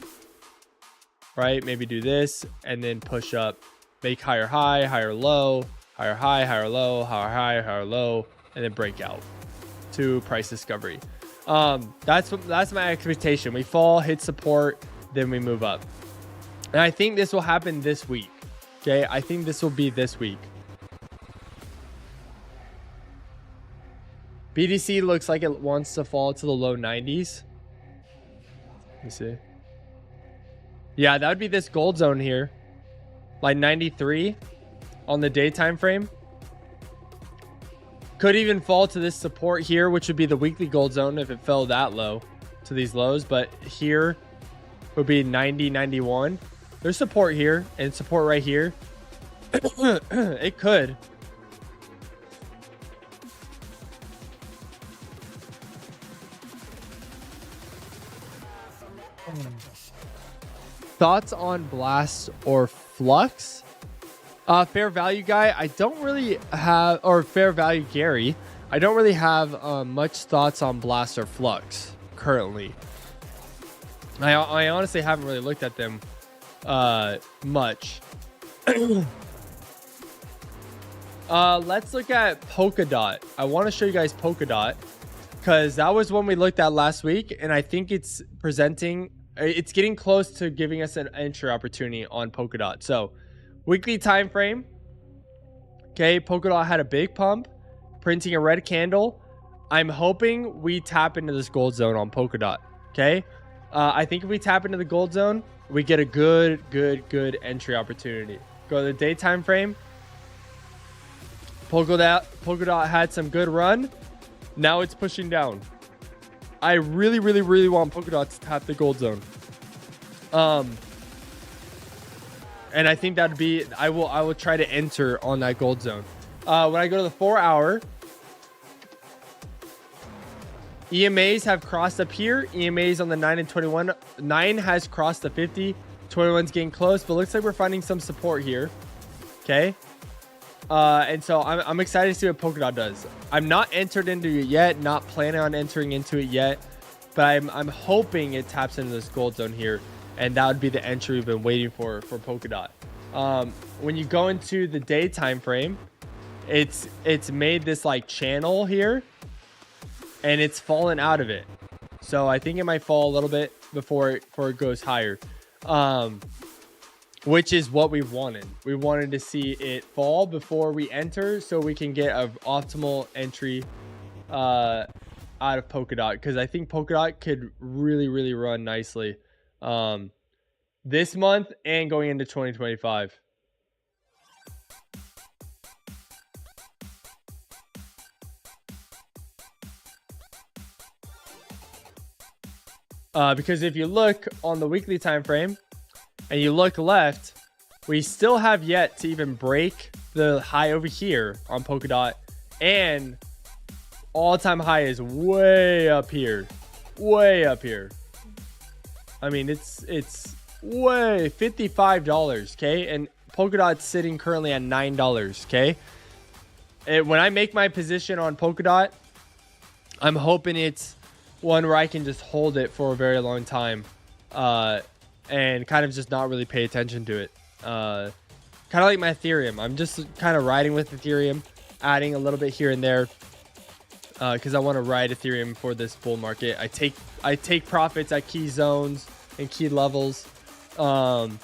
S1: right? Maybe do this and then push up, make higher high, higher low, higher high, higher low, higher high, higher low, and then break out to price discovery. That's my expectation. We fall, hit support, then we move up. And I think this will happen this week. Okay, I think this will be this week. BTC looks like it wants to fall to the low 90s. Let me see. Yeah, that would be this gold zone here. Like 93 on the day time frame. Could even fall to this support here, which would be the weekly gold zone if it fell that low to these lows. But here would be 90, 91. There's support here and support right here. It could. Thoughts on Blast or Flux? Fair value guy, I don't really have, or fair value Gary, I don't really have much thoughts on Blast or Flux currently. I honestly haven't really looked at them much. Let's look at Polkadot. I want to show you guys Polkadot because that was one we looked at last week, and I think it's getting close to giving us an entry opportunity on Polkadot. So weekly time frame. Okay, Polkadot had a big pump, printing a red candle. I'm hoping we tap into this gold zone on Polkadot. Okay, I think if we tap into the gold zone, we get a good entry opportunity. Go to the day time frame. Polkadot had some good run. Now it's pushing down. I really want Polkadot to tap the gold zone. And I think that'd be, I will try to enter on that gold zone. When I go to the 4 hour, EMAs have crossed up here. EMAs on the 9 and 21. 9 has crossed the 50. 21's getting close, but looks like we're finding some support here. Okay. And so I'm excited to see what Polkadot does. I'm not entered into it yet, not planning on entering into it yet, but I'm hoping it taps into this gold zone here, and that would be the entry we've been waiting for Polkadot. When you go into the day time frame, it's made this like channel here, and it's fallen out of it. So I think it might fall a little bit before it goes higher. Which is what we wanted. We wanted to see it fall before we enter so we can get an optimal entry out of Polkadot, because I think Polkadot could really run nicely this month and going into 2025. Because if you look on the weekly time frame, and you look left, we still have yet to even break the high over here on Polkadot, and all-time high is way up here. I mean, it's way $55, okay? And Polkadot's sitting currently at $9, okay? When I make my position on Polkadot, I'm hoping it's one where I can just hold it for a very long time. And kind of just not really pay attention to it. Kind of like my Ethereum. I'm just kind of riding with Ethereum, adding a little bit here and there, because I want to ride Ethereum for this bull market. I take profits at key zones and key levels, and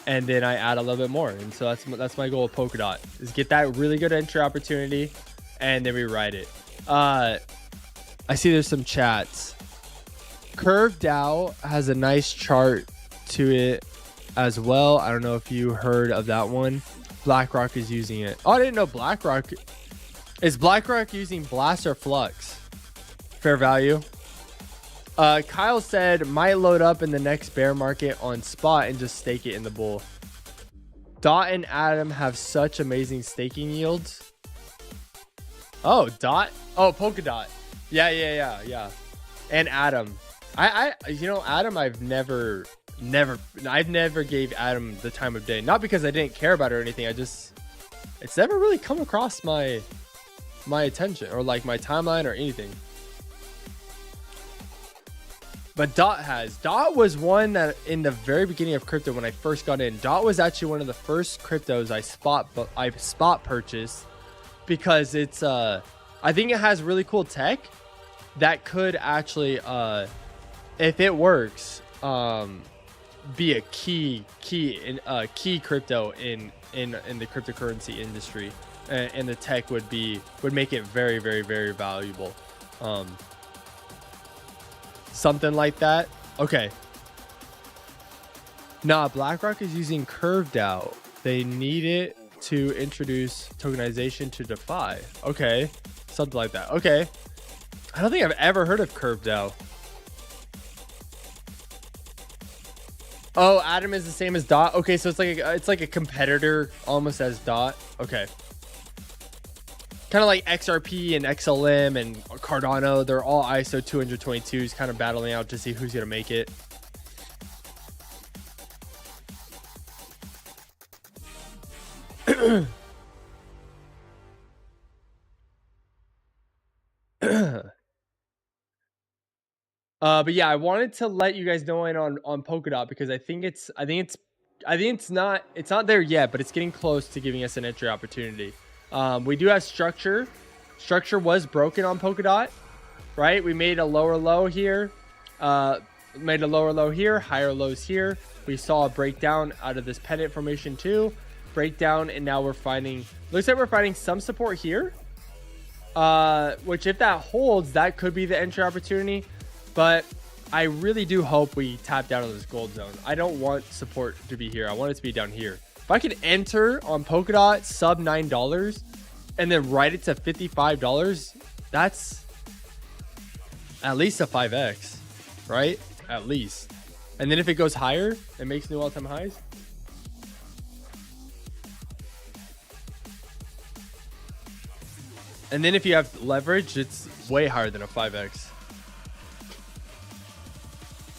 S1: then I add a little bit more. And so that's my goal with Polkadot, is get that really good entry opportunity, and then we ride it. I see there's some chats. Curve DAO has a nice chart to it as well. I don't know if you heard of that one. BlackRock is using it. Oh, I didn't know BlackRock. Is BlackRock using Blast or Flux? Fair value. Kyle said might load up in the next bear market on spot and just stake it in the bull. Dot and Atom have such amazing staking yields. Oh, Dot. Oh, Polkadot. Yeah. And Atom. Atom, I've never gave Atom the time of day. Not because I didn't care about it or anything. It's never really come across my my attention or like my timeline or anything. But Dot was one that in the very beginning of crypto, when I first got in, Dot was actually one of the first cryptos I spot purchased, because it's I think it has really cool tech that could actually if it works be a key crypto in the cryptocurrency industry, and the tech would make it very, very, very valuable. Something like that. Okay. Nah, BlackRock is using curved out. They need it to introduce tokenization to DeFi. Okay. Something like that. Okay. I don't think I've ever heard of curved out. Oh, Atom is the same as Dot. Okay, so it's like a competitor almost as Dot. Okay. Kind of like XRP and XLM and Cardano. They're all ISO 222s, kind of battling out to see who's going to make it. But yeah, I wanted to let you guys know in on Polkadot, because I think it's not there yet, but it's getting close to giving us an entry opportunity. We do have structure. Structure was broken on Polkadot, right? We made a lower low here, higher lows here. We saw a breakdown out of this pennant formation too, breakdown, and now looks like we're finding some support here, which if that holds, that could be the entry opportunity. But I really do hope we tap down on this gold zone. I don't want support to be here. I want it to be down here. If I could enter on Polkadot sub $9 and then ride it to $55, that's at least a 5x, right? At least. And then if it goes higher, it makes new all-time highs. And then if you have leverage, it's way higher than a 5x.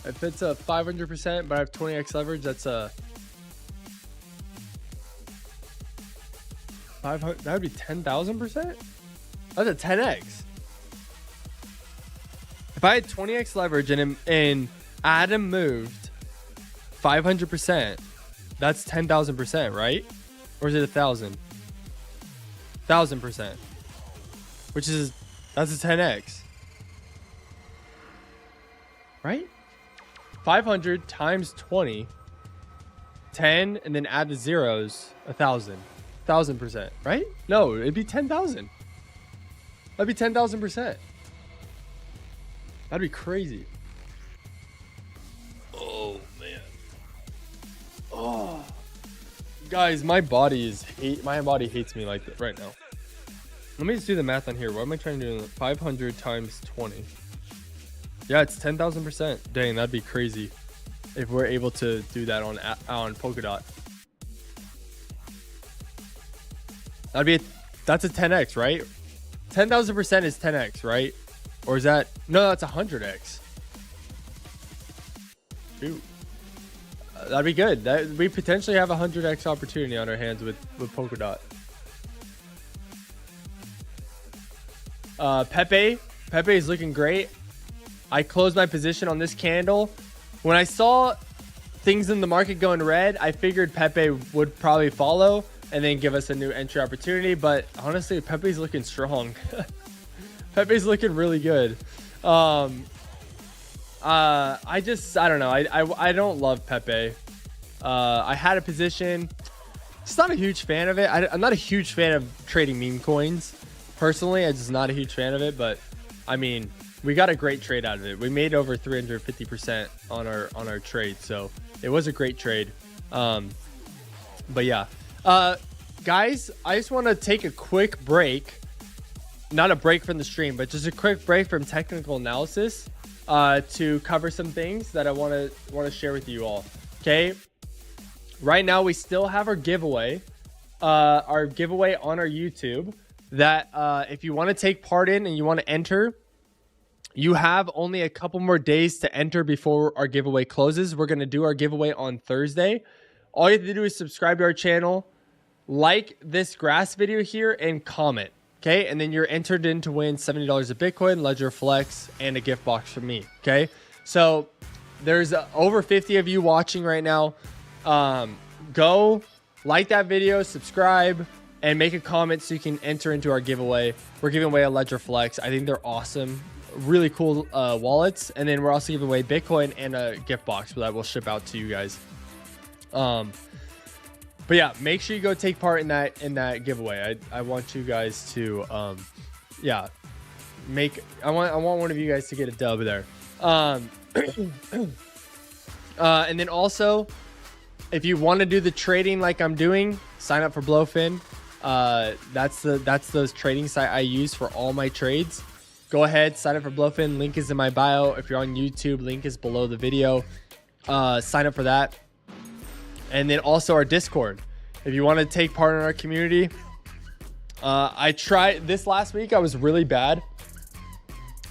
S1: If it's a 500%, but I have 20x leverage, that's a 500. That would be 10,000%. That's a 10x. If I had 20x leverage and Atom moved 500%, that's 10,000%, right? Or is it 1,000? 1,000%. That's a 10x, right? 500 times 20, 10, and then add the zeros, 1,000. 1,000%, right? No, it'd be 10,000. That'd be 10,000%. That'd be crazy. Oh man. Oh, guys, my body hates me like that right now. Let me just do the math on here. What am I trying to do? 500 times 20. Yeah, it's 10,000%. Dang, that'd be crazy if we're able to do that on Polkadot. That's a 10x, right? 10,000% is 10x, right? Or is that, no, that's 100x. Shoot. That'd be good. We potentially have a 100x opportunity on our hands with Polkadot. Pepe is looking great. I closed my position on this candle. When I saw things in the market going red, I figured Pepe would probably follow and then give us a new entry opportunity. But honestly, Pepe's looking strong. Pepe's looking really good. I don't know. I don't love Pepe. I had a position. Just not a huge fan of it. I'm not a huge fan of trading meme coins. Personally, I'm just not a huge fan of it. But I mean, we got a great trade out of it. We made over 350% on our trade, so it was a great trade. But yeah, guys, I just want to take a quick break. Not a break from the stream, but just a quick break from technical analysis to cover some things that I want to share with you all. Okay, right now we still have our giveaway on our YouTube. That if you want to take part in and you want to enter, you have only a couple more days to enter before our giveaway closes. We're going to do our giveaway on Thursday. All you have to do is subscribe to our channel, like this grass video here, and comment. Okay, and then you're entered in to win $70 of Bitcoin, Ledger Flex, and a gift box from me. Okay, so there's over 50 of you watching right now. Go like that video, subscribe, and make a comment so you can enter into our giveaway. We're giving away a Ledger Flex. I think they're awesome, really cool wallets, and then we're also giving away Bitcoin and a gift box that will ship out to you guys. But yeah, make sure you go take part in that giveaway. I want you guys to yeah, I want one of you guys to get a dub there. And then also, if you want to do the trading like I'm doing, sign up for BLOFIN. That's the trading site I use for all my trades. Go ahead, sign up for BLOFIN. Link is in my bio. If you're on YouTube, link is below the video. Sign up for that. And then also our Discord. If you want to take part in our community, I tried this last week. I was really bad.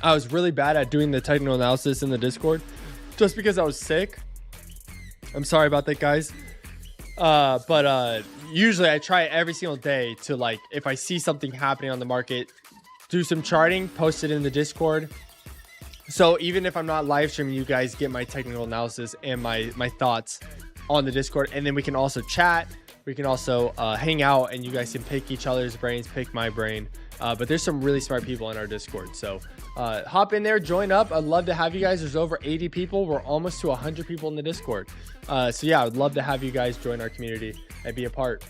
S1: I was really bad at doing the technical analysis in the Discord just because I was sick. I'm sorry about that, guys. But usually I try every single day to, like, if I see something happening on the market, do some charting, post it in the Discord. So even if I'm not live streaming, you guys get my technical analysis and my thoughts on the Discord, and then we can also chat. We can also hang out, and you guys can pick each other's brains, pick my brain. But there's some really smart people in our Discord, so hop in there, join up. I'd love to have you guys. There's over 80 people. We're almost to 100 people in the Discord. So yeah, I'd love to have you guys join our community and be a part.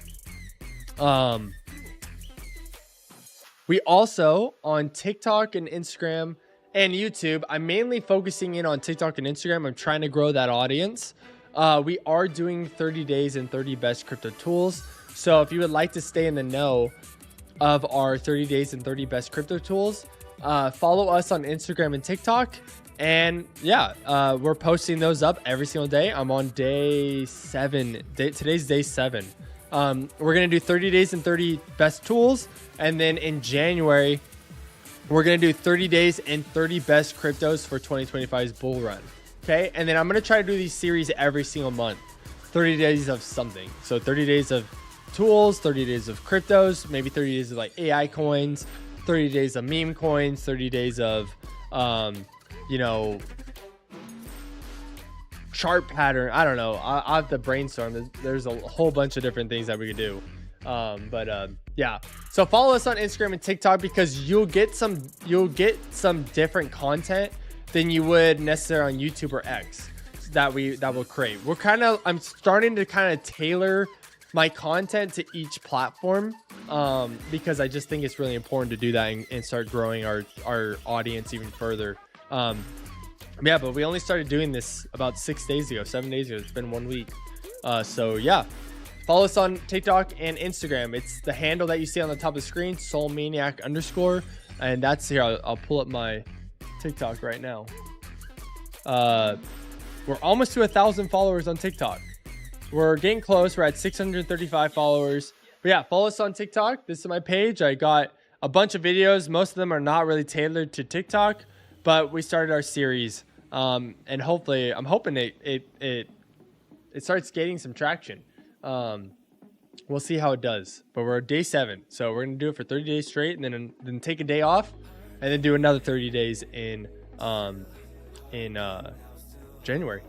S1: We also, on TikTok and Instagram and YouTube, I'm mainly focusing in on TikTok and Instagram. I'm trying to grow that audience. We are doing 30 days and 30 best crypto tools. So if you would like to stay in the know of our 30 days and 30 best crypto tools, follow us on Instagram and TikTok. And yeah, we're posting those up every single day. I'm on day 7. Today's day 7. We're going to do 30 days and 30 best tools. And then in January, we're going to do 30 days and 30 best cryptos for 2025's bull run. Okay, and then I'm going to try to do these series every single month. 30 days of something. So 30 days of tools, 30 days of cryptos, maybe 30 days of like AI coins, 30 days of meme coins, 30 days of, you know, chart pattern. I don't know. I have to brainstorm. There's a whole bunch of different things that we could do. Yeah. So follow us on Instagram and TikTok because you'll get some different content than you would necessarily on YouTube or X that will create. I'm starting to kind of tailor my content to each platform because I just think it's really important to do that and start growing our audience even further. Yeah, but we only started doing this about 7 days ago. It's been 1 week. So yeah, follow us on TikTok and Instagram. It's the handle that you see on the top of the screen, _Maniac_, and that's here. I'll pull up my TikTok right now. We're almost to 1,000 followers on TikTok. We're getting close. We're at 635 followers. But yeah, follow us on TikTok. This is my page. I got a bunch of videos. Most of them are not really tailored to TikTok, but we started our series, and hopefully, I'm hoping it starts gaining some traction. We'll see how it does. But we're day 7, so we're gonna do it for 30 days straight, and then take a day off, and then do another 30 days in January.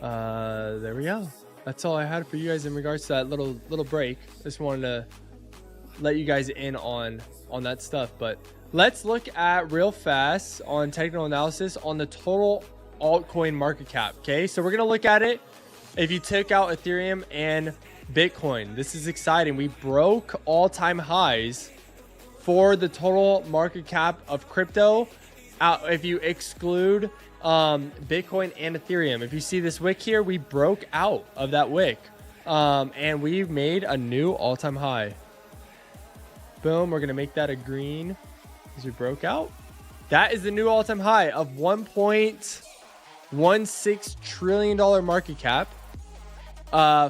S1: There we go. That's all I had for you guys in regards to that little break. Just wanted to let you guys in on that stuff. But let's look at real fast on technical analysis on the total altcoin market cap. Okay, so we're gonna look at it. If you take out Ethereum and Bitcoin, this is exciting. We broke all-time highs for the total market cap of crypto. If you exclude Bitcoin and Ethereum, if you see this wick here, we broke out of that wick, and we've made a new all-time high. Boom, we're gonna make that a green as we broke out. That is the new all-time high of $1.16 trillion market cap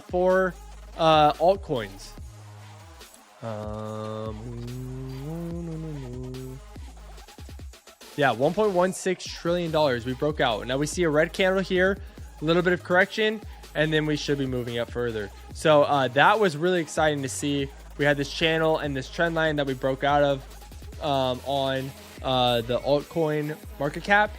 S1: for altcoins. Yeah, $1.16 trillion. We broke out. Now we see a red candle here, a little bit of correction, and then we should be moving up further. So that was really exciting to see. We had this channel and this trend line that we broke out of on the altcoin market cap.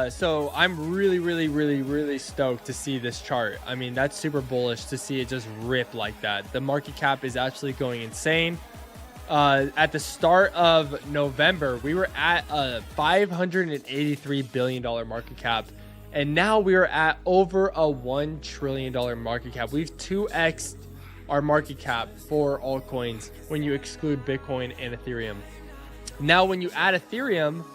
S1: So I'm really stoked to see this chart. I mean, that's super bullish to see it just rip like that. The market cap is actually going insane. At the start of November, we were at a $583 billion market cap, and now we are at over a $1 trillion market cap. We've 2x'd our market cap for altcoins when you exclude Bitcoin and Ethereum. Now, when you add Ethereum,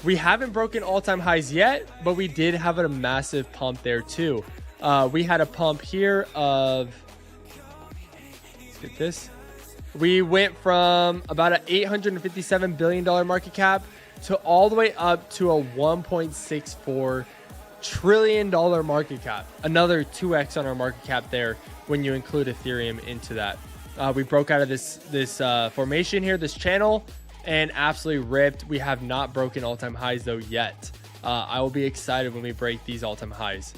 S1: we haven't broken all-time highs yet, but we did have a massive pump there too. We had a pump here of, let's get this. We went from about an $857 billion market cap to all the way up to a $1.64 trillion market cap. Another 2x on our market cap there when you include Ethereum into that. We broke out of this formation here, this channel, and absolutely ripped. We have not broken all-time highs though yet. I will be excited when we break these all-time highs.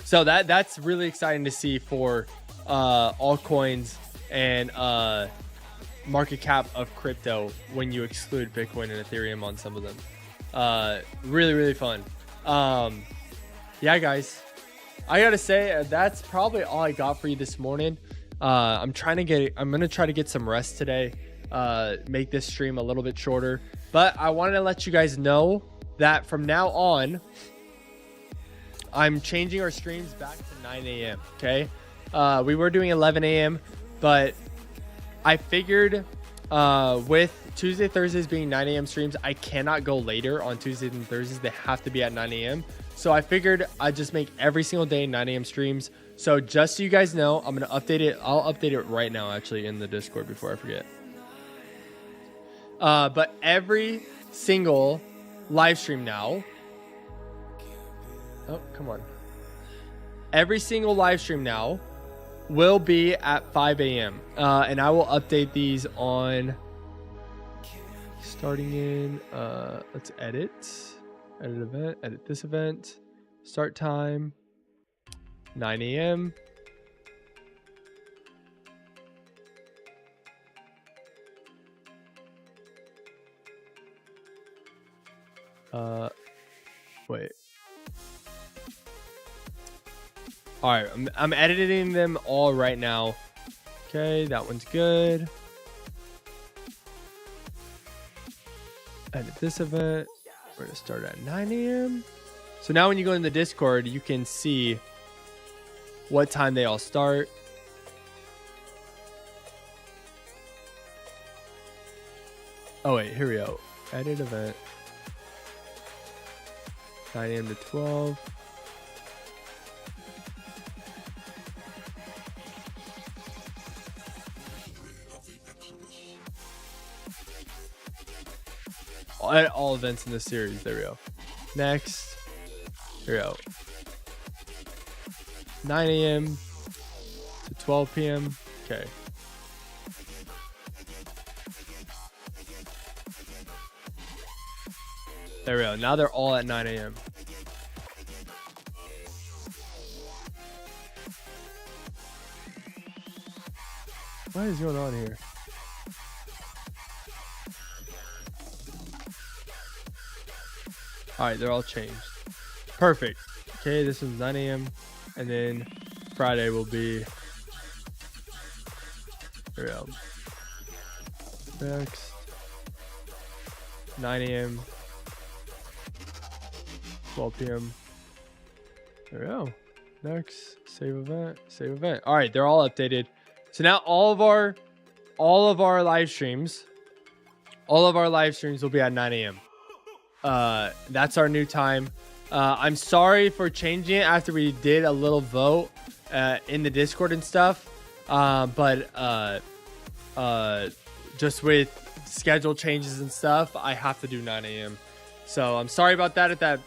S1: So that's really exciting to see for altcoins and market cap of crypto when you exclude Bitcoin and Ethereum on some of them. Really fun. Yeah, guys, I gotta say that's probably all I got for you this morning. I'm gonna try to get some rest today, make this stream a little bit shorter, but I wanted to let you guys know that from now on I'm changing our streams back to 9 a.m. okay. We were doing 11 a.m. but I figured with Tuesday, Thursdays being 9 a.m. streams, I cannot go later on Tuesdays and Thursdays. They have to be at 9 a.m. So I figured I'd just make every single day 9 a.m. streams. So just so you guys know, I'm going to update it. I'll update it right now, actually, in the Discord before I forget. But every single live stream now. Oh, come on. Every single live stream now will be at 5 a.m. And I will update these on starting in, let's edit event, edit this event, start time, 9 a.m. Wait. All right, I'm editing them all right now. Okay, that one's good. Edit this event. We're gonna start at 9 a.m. So now when you go in the Discord, you can see what time they all start. Oh wait, here we go. Edit event. 9 a.m. to 12. All events in this series. There we go. Next. Here we go. 9 a.m. to 12 p.m. Okay. There we go. Now they're all at 9 a.m. What is going on here? All right, they're all changed. Perfect. Okay, this is 9 a.m. and then Friday will be. Here we go. Next. 9 a.m. 12 p.m. There we go. Next, save event, save event. All right, they're all updated. So now all of our live streams, will be at 9 a.m. That's our new time. I'm sorry for changing it after we did a little vote in the Discord and stuff. But just with schedule changes and stuff, I have to do 9 a.m. So I'm sorry about that if that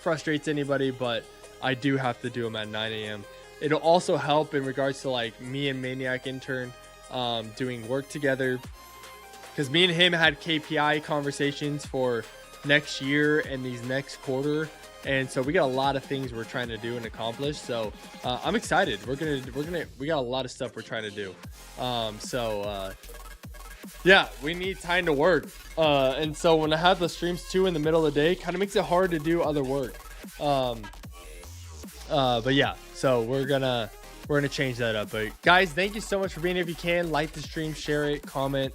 S1: frustrates anybody, but I do have to do them at 9 a.m. It'll also help in regards to like me and Maniac intern doing work together, because me and him had KPI conversations for next year and these next quarter. And so we got a lot of things we're trying to do and accomplish. So I'm excited. We got a lot of stuff we're trying to do. Yeah, we need time to work. And so when I have the streams too in the middle of the day, kind of makes it hard to do other work. But yeah, so we're gonna change that up. But guys, thank you so much for being here. If you can, like the stream, share it, comment,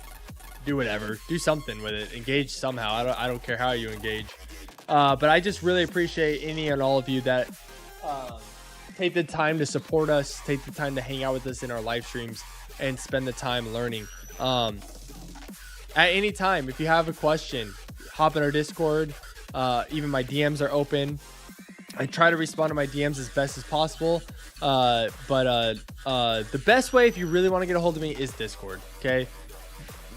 S1: do whatever, do something with it, engage somehow. I don't care how you engage. But I just really appreciate any and all of you that take the time to support us, take the time to hang out with us in our live streams, and spend the time learning. At any time, if you have a question, hop in our Discord. Even my DMs are open. I try to respond to my DMs as best as possible. But the best way, if you really want to get a hold of me, is Discord. Okay,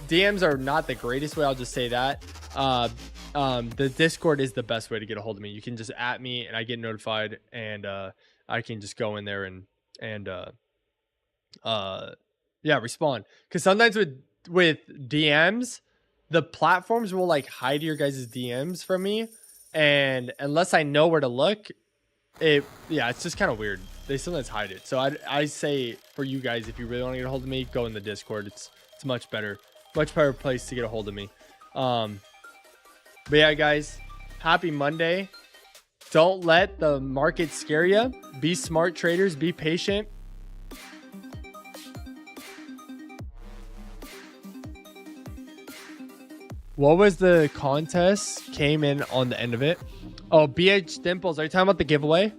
S1: DMs are not the greatest way. I'll just say that. The Discord is the best way to get a hold of me. You can just at me and I get notified, and I can just go in there and respond. Because sometimes with DMs, the platforms will like hide your guys' DMs from me, and unless I know where to look, it's just kind of weird. They sometimes hide it. So I say for you guys, if you really want to get a hold of me, go in the Discord. It's much better place to get a hold of me. But yeah, guys, happy Monday. Don't let the market scare you. Be smart traders. Be patient. What was the contest? Came in on the end of it. Oh, BH Dimples. Are you talking about the giveaway?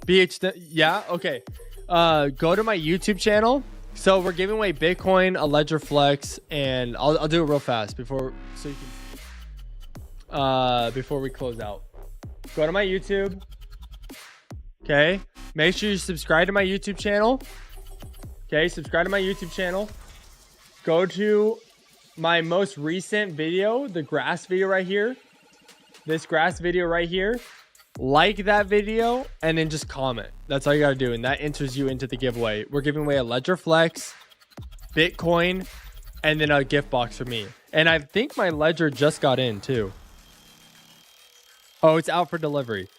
S1: BH, yeah, okay. Go to my YouTube channel. So we're giving away Bitcoin, a Ledger Flex, and I'll do it real fast before we close out. Go to my YouTube. Okay. Make sure you subscribe to my YouTube channel. Okay, subscribe to my YouTube channel. Go to my most recent video, the grass video right here. This grass video right here. Like that video and then just comment. That's all you gotta do, and that enters you into the giveaway. We're giving away a Ledger Flex, Bitcoin, and then a gift box for me. And I think my Ledger just got in too. Oh, it's out for delivery.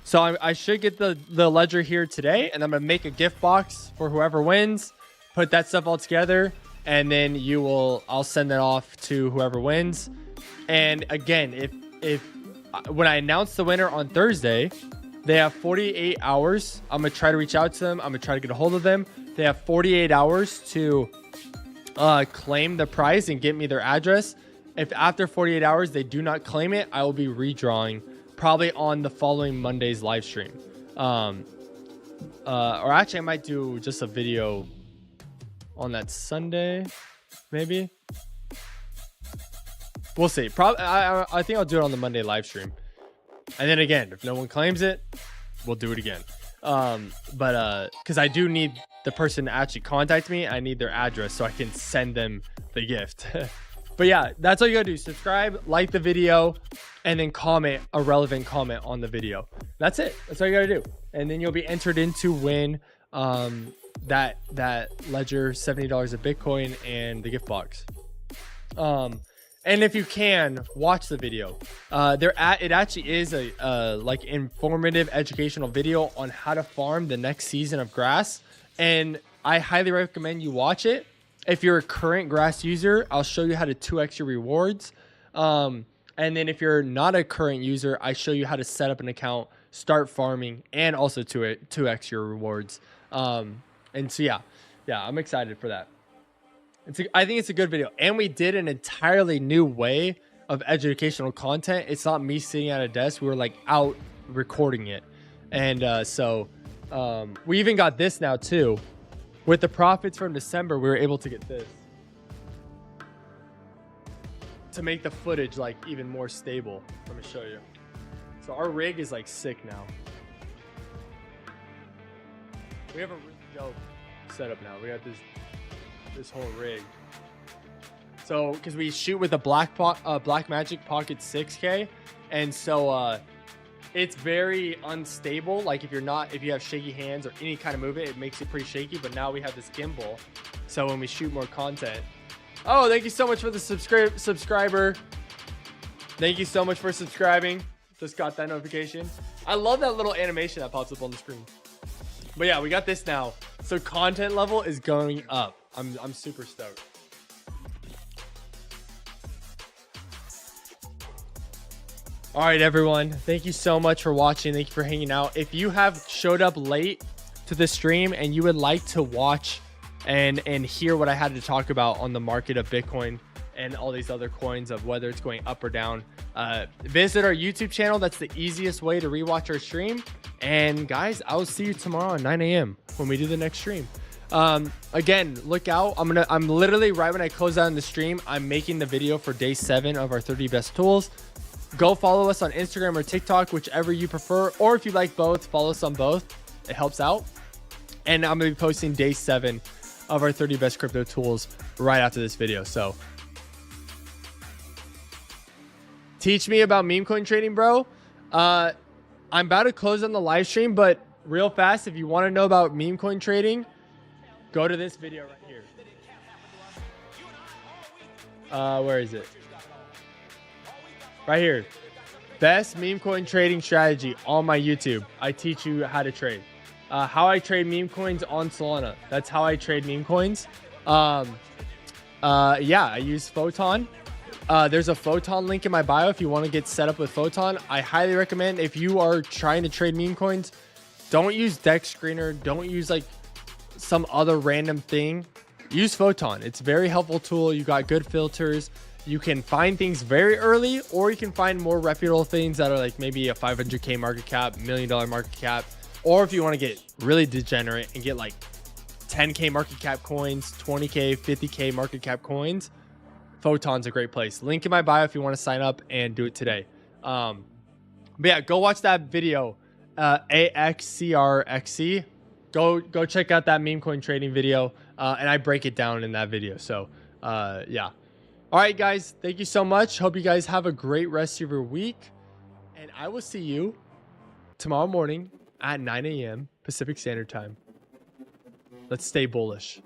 S1: So I should get the Ledger here today, and I'm gonna make a gift box for whoever wins, put that stuff all together, and then I'll send that off to whoever wins. And again, if when I announce the winner on Thursday, they have 48 hours. I'm going to try to reach out to them. I'm going to try to get a hold of them. They have 48 hours to claim the prize and get me their address. If after 48 hours they do not claim it, I will be redrawing probably on the following Monday's live stream. Or actually, I might do just a video on that Sunday, maybe. We'll see. Probably, I think I'll do it on the Monday live stream. And then again, if no one claims it, we'll do it again. Because I do need the person to actually contact me. I need their address so I can send them the gift. But yeah, that's all you gotta do. Subscribe, like the video, and then comment a relevant comment on the video. That's it. That's all you gotta do. And then you'll be entered in to win that Ledger, $70 of Bitcoin, and the gift box. And if you can, watch the video. It actually is a like informative educational video on how to farm the next season of grass, and I highly recommend you watch it. If you're a current grass user, I'll show you how to 2x your rewards. And then if you're not a current user, I show you how to set up an account, start farming, and also 2x your rewards. And so yeah, I'm excited for that. I think it's a good video, and we did an entirely new way of educational content. It's not me sitting at a desk. We were like out recording it, and so we even got this now too. With the profits from December, we were able to get this to make the footage like even more stable. Let me show you. So our rig is like sick now. We have a really dope setup now. We got this whole rig. So, because we shoot with a Black Magic Pocket 6K, and so it's very unstable. Like if you have shaky hands or any kind of movement, it makes it pretty shaky. But now we have this gimbal, so when we shoot more content. Oh, thank you so much for the subscriber. Thank you so much for subscribing. Just got that notification. I love that little animation that pops up on the screen. But yeah, we got this now. So content level is going up. I'm super stoked. All right, everyone. Thank you so much for watching. Thank you for hanging out. If you have showed up late to the stream and you would like to watch and hear what I had to talk about on the market of Bitcoin and all these other coins, of whether it's going up or down, visit our YouTube channel. That's the easiest way to rewatch our stream. And guys, I will see you tomorrow at 9 a.m. when we do the next stream. Again, look out. I'm literally right when I close out in the stream, I'm making the video for day 7 of our 30 best tools. Go follow us on Instagram or TikTok, whichever you prefer. Or if you like both, follow us on both. It helps out. And I'm going to be posting day 7 of our 30 best crypto tools right after this video. So teach me about meme coin trading, bro. I'm about to close on the live stream, but real fast, if you want to know about meme coin trading, go to this video right here. Where is it? Right here. Best meme coin trading strategy on my YouTube. I teach you how to trade. How I trade meme coins on Solana. That's how I trade meme coins. Yeah, I use Photon. There's a Photon link in my bio if you want to get set up with Photon. I highly recommend, if you are trying to trade meme coins, don't use Dex Screener. Don't use like some other random thing. Use Photon. It's a very helpful tool. You got good filters. You can find things very early, or you can find more reputable things that are like maybe a 500K market cap, $1 million market cap. Or if you want to get really degenerate and get like 10K market cap coins, 20K, 50K market cap coins, Photon's a great place. Link in my bio if you want to sign up and do it today. But yeah, go watch that video, AXCRXC. Go check out that meme coin trading video, and I break it down in that video. So yeah. All right, guys, thank you so much. Hope you guys have a great rest of your week, and I will see you tomorrow morning at 9 a.m. Pacific Standard Time. Let's stay bullish.